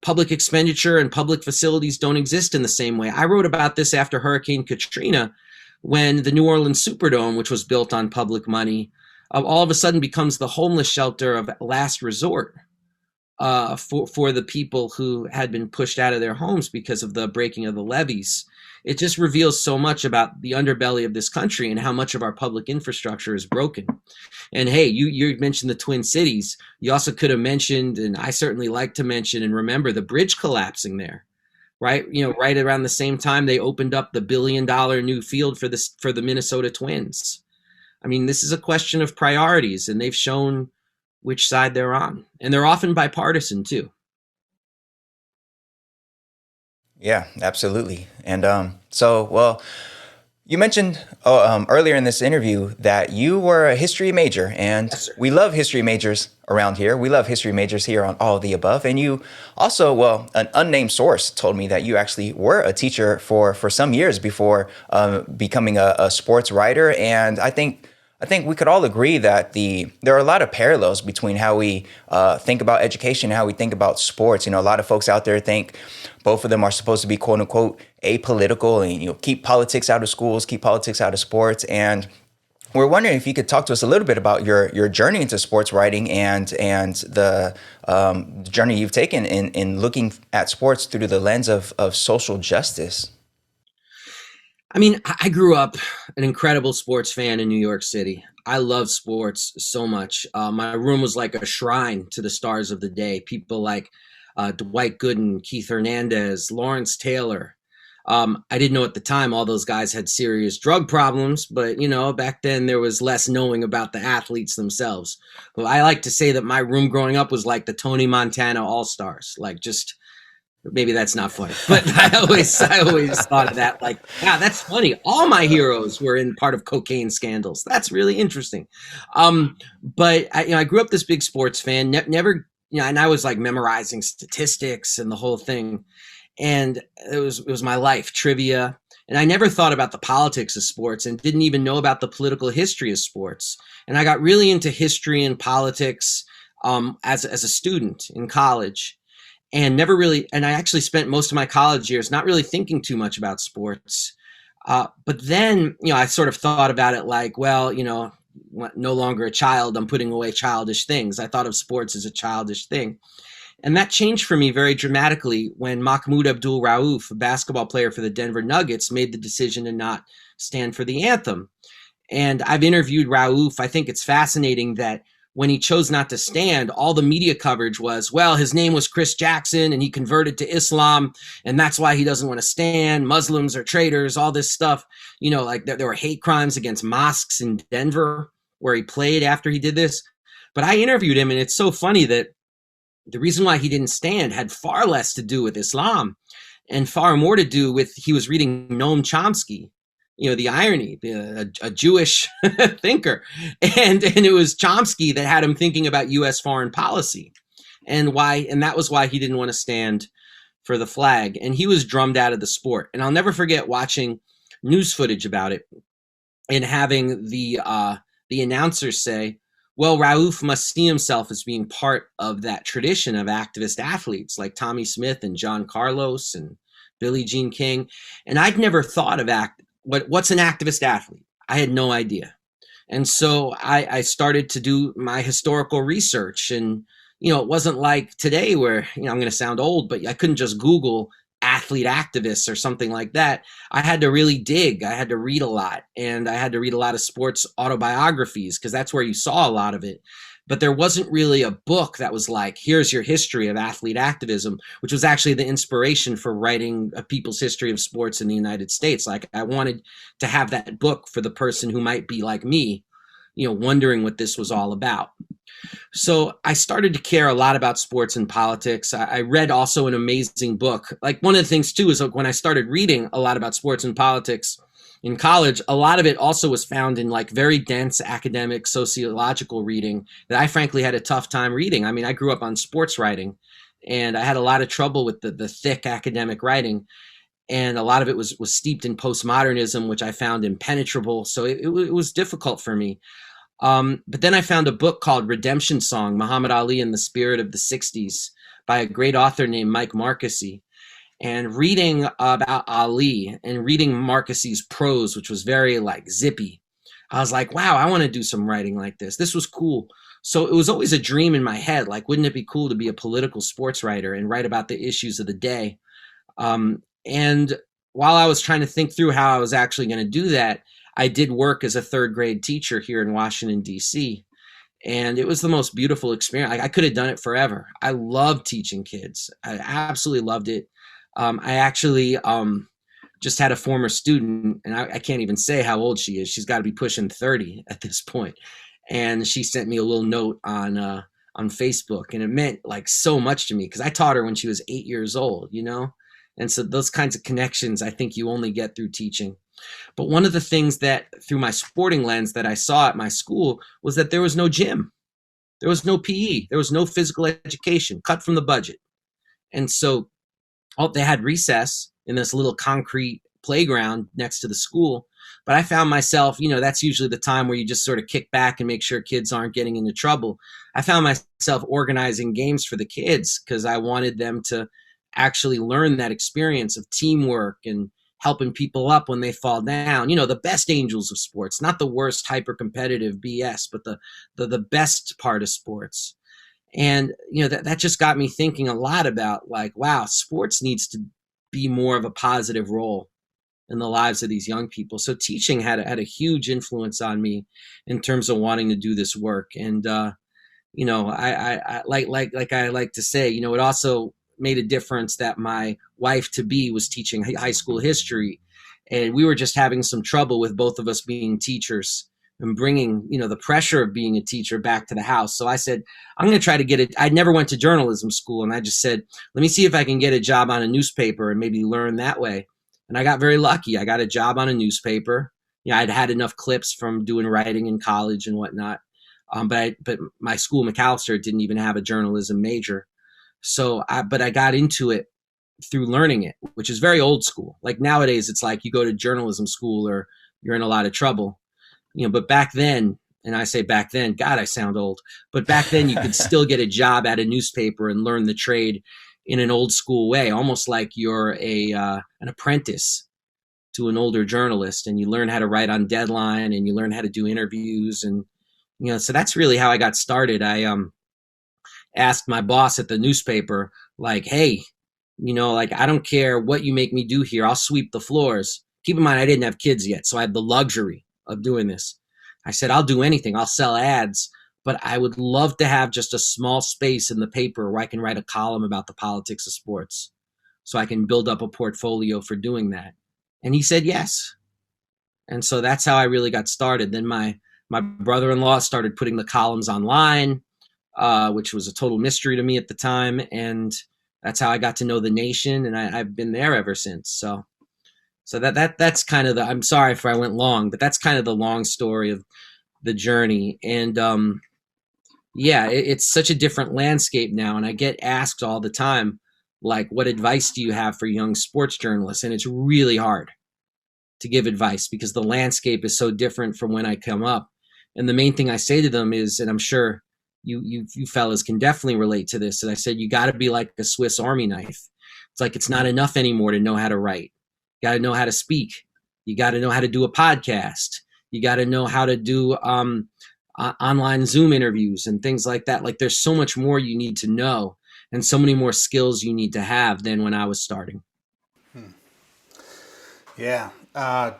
public expenditure and public facilities don't exist in the same way. I wrote about this after Hurricane Katrina, when the New Orleans Superdome, which was built on public money, all of a sudden becomes the homeless shelter of last resort for the people who had been pushed out of their homes because of the breaking of the levees. it just reveals so much about the underbelly of this country and how much of our public infrastructure is broken. And hey, you mentioned the Twin Cities. You also could have mentioned, and I certainly like to mention and remember, the bridge collapsing there, right? Right around the same time they opened up the $1 billion new field for the Minnesota Twins. I mean, this is a question of priorities, and they've shown which side they're on, and they're often bipartisan too. Yeah, absolutely. And well, you mentioned earlier in this interview that you were a history major, and Yes, sir. we love history majors around here. We love history majors here on All of the Above. And you also, well, an unnamed source told me that you actually were a teacher for some years before becoming a sports writer. And I think we could all agree that there are a lot of parallels between how we think about education and how we think about sports. A lot of folks out there think both of them are supposed to be quote unquote apolitical and keep politics out of schools, keep politics out of sports. And we're wondering if you could talk to us a little bit about your journey into sports writing and the journey you've taken in looking at sports through the lens of social justice. I mean, I grew up an incredible sports fan in New York City. I love sports so much. My room was like a shrine to the stars of the day. People like Dwight Gooden, Keith Hernandez, Lawrence Taylor. I didn't know at the time all those guys had serious drug problems, but back then there was less knowing about the athletes themselves. Well, I like to say that my room growing up was like the Tony Montana All-Stars, like just. Maybe that's not funny, but I always thought of that. Like, yeah, that's funny. All my heroes were in part of cocaine scandals. That's really interesting. But I grew up this big sports fan. Never, and I was like memorizing statistics and the whole thing. And it was my life, trivia. And I never thought about the politics of sports and didn't even know about the political history of sports. And I got really into history and politics as a student in college. And I actually spent most of my college years not really thinking too much about sports. But then, I sort of thought about it like, well, no longer a child, I'm putting away childish things. I thought of sports as a childish thing. And that changed for me very dramatically when Mahmoud Abdul-Rauf, a basketball player for the Denver Nuggets, made the decision to not stand for the anthem. And I've interviewed Rauf. I think it's fascinating that when he chose not to stand, all the media coverage was, well, his name was Chris Jackson and he converted to Islam and that's why he doesn't want to stand. Muslims are traitors, all this stuff. Like there were hate crimes against mosques in Denver where he played after he did this. But I interviewed him, and it's so funny that the reason why he didn't stand had far less to do with Islam and far more to do with he was reading Noam Chomsky. The irony, a Jewish thinker. And it was Chomsky that had him thinking about U.S. foreign policy and that was why he didn't want to stand for the flag. And he was drummed out of the sport. And I'll never forget watching news footage about it and having the announcers say, well, Rauf must see himself as being part of that tradition of activist athletes like Tommy Smith and John Carlos and Billie Jean King. And I'd never thought of what's an activist athlete? I had no idea. And so I started to do my historical research. And, it wasn't like today where, I'm going to sound old, but I couldn't just Google athlete activists or something like that. I had to really dig. I had to read a lot. And I had to read a lot of sports autobiographies because that's where you saw a lot of it. But there wasn't really a book that was like, here's your history of athlete activism, which was actually the inspiration for writing A People's History of Sports in the United States. Like I wanted to have that book for the person who might be like me, wondering what this was all about. So I started to care a lot about sports and politics. I read also an amazing book. Like one of the things too is when I started reading a lot about sports and politics in college, a lot of it also was found in like very dense academic sociological reading that I frankly had a tough time reading. I mean, I grew up on sports writing and I had a lot of trouble with the thick academic writing. And a lot of it was steeped in postmodernism, which I found impenetrable. So it was difficult for me. But then I found a book called Redemption Song, Muhammad Ali and the Spirit of the 60s by a great author named Mike Marquesi. And reading about Ali and reading Marquesi's prose, which was very like zippy, I was like, wow, I want to do some writing like this. This was cool. So it was always a dream in my head. Like, wouldn't it be cool to be a political sports writer and write about the issues of the day? And while I was trying to think through how I was actually going to do that, I did work as a third grade teacher here in Washington, D.C. And it was the most beautiful experience. I could have done it forever. I loved teaching kids. I absolutely loved it. I actually just had a former student, and I can't even say how old she is. She's got to be pushing 30 at this point. And she sent me a little note on Facebook, and it meant like so much to me because I taught her when she was 8 years old, you know? And so those kinds of connections, I think you only get through teaching. But one of the things that through my sporting lens that I saw at my school was that there was no gym. There was no PE. There was no physical education, cut from the budget. And so they had recess in this little concrete playground next to the school. But I found myself, you know, that's usually the time where you just sort of kick back and make sure kids aren't getting into trouble. I found myself organizing games for the kids because I wanted them to actually learn that experience of teamwork and helping people up when they fall down. You know, the best angels of sports, not the worst hyper-competitive BS, but the best part of sports. And, you know, that just got me thinking a lot about like, wow, sports needs to be more of a positive role in the lives of these young people. So teaching had a huge influence on me in terms of wanting to do this work. And, you know, I like I like to say, you know, it also made a difference that my wife to be was teaching high school history, and we were just having some trouble with both of us being teachers and bringing, you know, the pressure of being a teacher back to the house. So I said, I'm going to try to get it. I never went to journalism school, and I just said, let me see if I can get a job on a newspaper and maybe learn that way. And I got very lucky. I got a job on a newspaper. You know, I'd had enough clips from doing writing in college and whatnot. But my school, McAllister, didn't even have a journalism major. So I got into it through learning it, which is very old school. Like nowadays, it's like you go to journalism school or you're in a lot of trouble, you know, but back then, and I say back then, God, I sound old, but back then you could still get a job at a newspaper and learn the trade in an old school way, almost like you're an apprentice to an older journalist, and you learn how to write on deadline and you learn how to do interviews. And, you know, so that's really how I got started. I, asked my boss at the newspaper, like, hey, you know, like, I don't care what you make me do here. I'll sweep the floors. Keep in mind, I didn't have kids yet, so I had the luxury of doing this. I said, I'll do anything. I'll sell ads, but I would love to have just a small space in the paper where I can write a column about the politics of sports so I can build up a portfolio for doing that. And he said yes. And so that's how I really got started. Then my brother-in-law started putting the columns online, which was a total mystery to me at the time. And that's how I got to know the nation, and I've been there ever since. So that's kind of I'm sorry if I went long, but that's kind of the long story of the journey. And yeah, it's such a different landscape now. And I get asked all the time, like, what advice do you have for young sports journalists? And it's really hard to give advice because the landscape is so different from when I come up. And the main thing I say to them is, and I'm sure you fellas can definitely relate to this, and I said, you got to be like a Swiss Army knife. It's like, it's not enough anymore to know how to write. You got to know how to speak. You got to know how to do a podcast. You got to know how to do online Zoom interviews and things like that. Like, there's so much more you need to know and so many more skills you need to have than when I was starting. Yeah.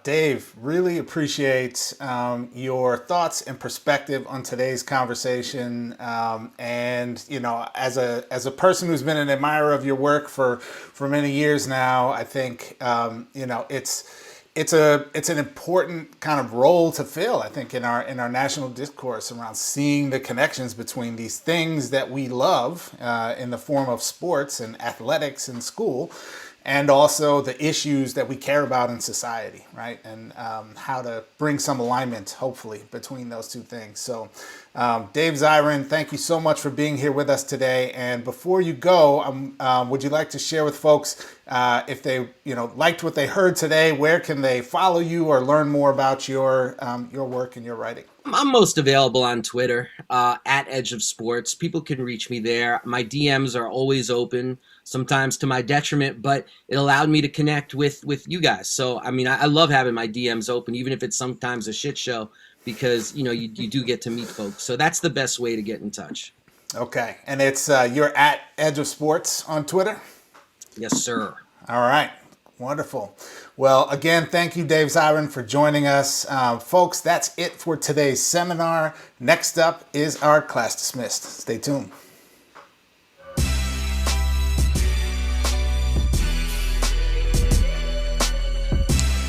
Dave, really appreciate your thoughts and perspective on today's conversation. And, you know, as a person who's been an admirer of your work for many years now, I think, you know, it's an important kind of role to fill, I think, in our national discourse around seeing the connections between these things that we love in the form of sports and athletics in school, and also the issues that we care about in society, right? And how to bring some alignment, hopefully, between those two things. So, Dave Zirin, thank you so much for being here with us today. And before you go, would you like to share with folks if they, you know, liked what they heard today? Where can they follow you or learn more about your work and your writing? I'm most available on Twitter, at Edge of Sports. People can reach me there. My DMs are always open, sometimes to my detriment, but it allowed me to connect with you guys. So, I mean, I love having my DMs open, even if it's sometimes a shit show, because, you know, you do get to meet folks. So that's the best way to get in touch. Okay. And it's you're at Edge of Sports on Twitter? Yes, sir. All right. Wonderful. Well, again, thank you, Dave Zirin, for joining us. Folks, that's it for today's seminar. Next up is our class dismissed. Stay tuned.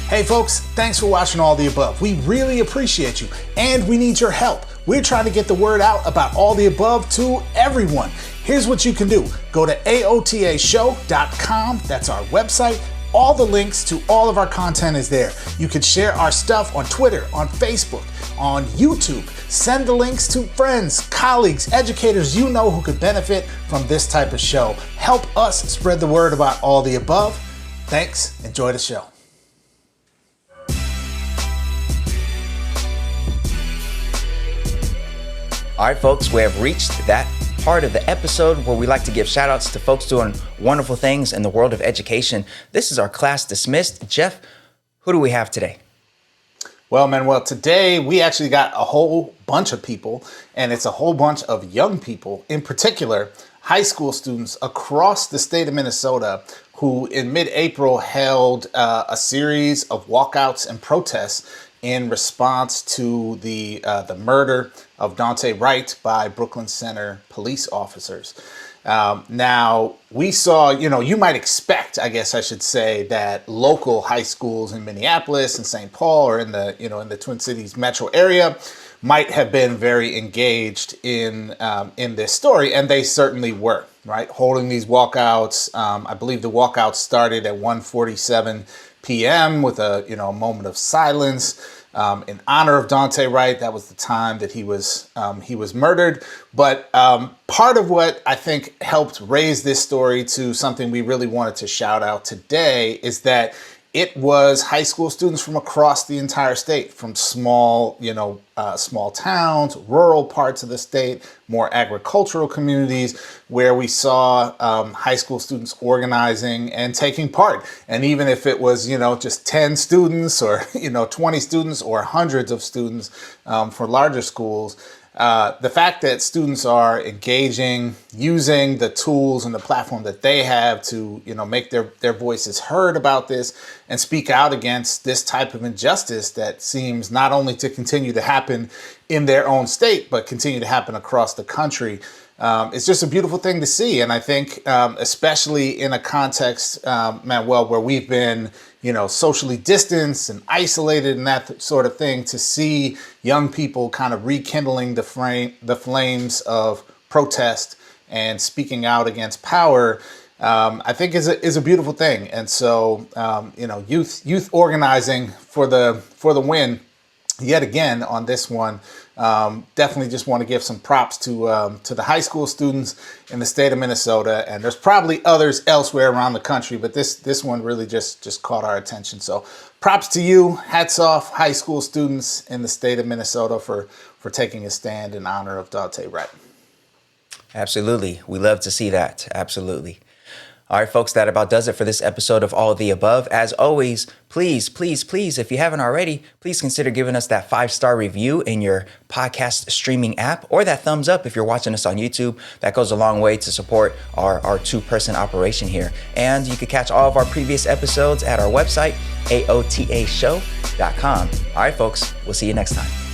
Hey folks, thanks for watching All the Above. We really appreciate you, and we need your help. We're trying to get the word out about All the Above to everyone. Here's what you can do. Go to aotashow.com. That's our website. All the links to all of our content is there. You can share our stuff on Twitter, on Facebook, on YouTube. Send the links to friends, colleagues, educators you know who could benefit from this type of show. Help us spread the word about All the Above. Thanks. Enjoy the show. All right, folks, we have reached that part of the episode where we like to give shout outs to folks doing wonderful things in the world of education. This is our class dismissed. Jeff, who do we have today? Well, Manuel, today we actually got a whole bunch of people, and it's a whole bunch of young people, in particular, high school students across the state of Minnesota who in mid-April held a series of walkouts and protests in response to the murder of Daunte Wright by Brooklyn Center police officers. Now, we saw, you might expect, I guess I should say, that local high schools in Minneapolis and St. Paul or in the Twin Cities metro area might have been very engaged in this story, and they certainly were, right? Holding these walkouts. I believe the walkouts started at 1:47 p.m. with a moment of silence in honor of Daunte Wright. That was the time that he was murdered. But part of what I think helped raise this story to something we really wanted to shout out today is that it was high school students from across the entire state, from small towns, rural parts of the state, more agricultural communities, where we saw high school students organizing and taking part. And even if it was, just 10 students or, 20 students or hundreds of students for larger schools, the fact that students are engaging, using the tools and the platform that they have to, make their voices heard about this and speak out against this type of injustice that seems not only to continue to happen in their own state, but continue to happen across the country. It's just a beautiful thing to see. And I think, especially in a context, Manuel, where we've been, socially distanced and isolated and that sort of thing, to see young people kind of rekindling the flames of protest and speaking out against power, I think is a beautiful thing. And so, youth organizing for the win yet again on this one. Definitely just want to give some props to the high school students in the state of Minnesota, and there's probably others elsewhere around the country, but this one really just caught our attention. So props to you. Hats off, high school students in the state of Minnesota for taking a stand in honor of Daunte Wright. Absolutely. We love to see that. Absolutely. All right, folks, that about does it for this episode of All of the Above. As always, please, if you haven't already, please consider giving us that 5-star review in your podcast streaming app, or that thumbs up if you're watching us on YouTube. That goes a long way to support our two-person operation here. And you can catch all of our previous episodes at our website, aotashow.com. All right, folks, we'll see you next time.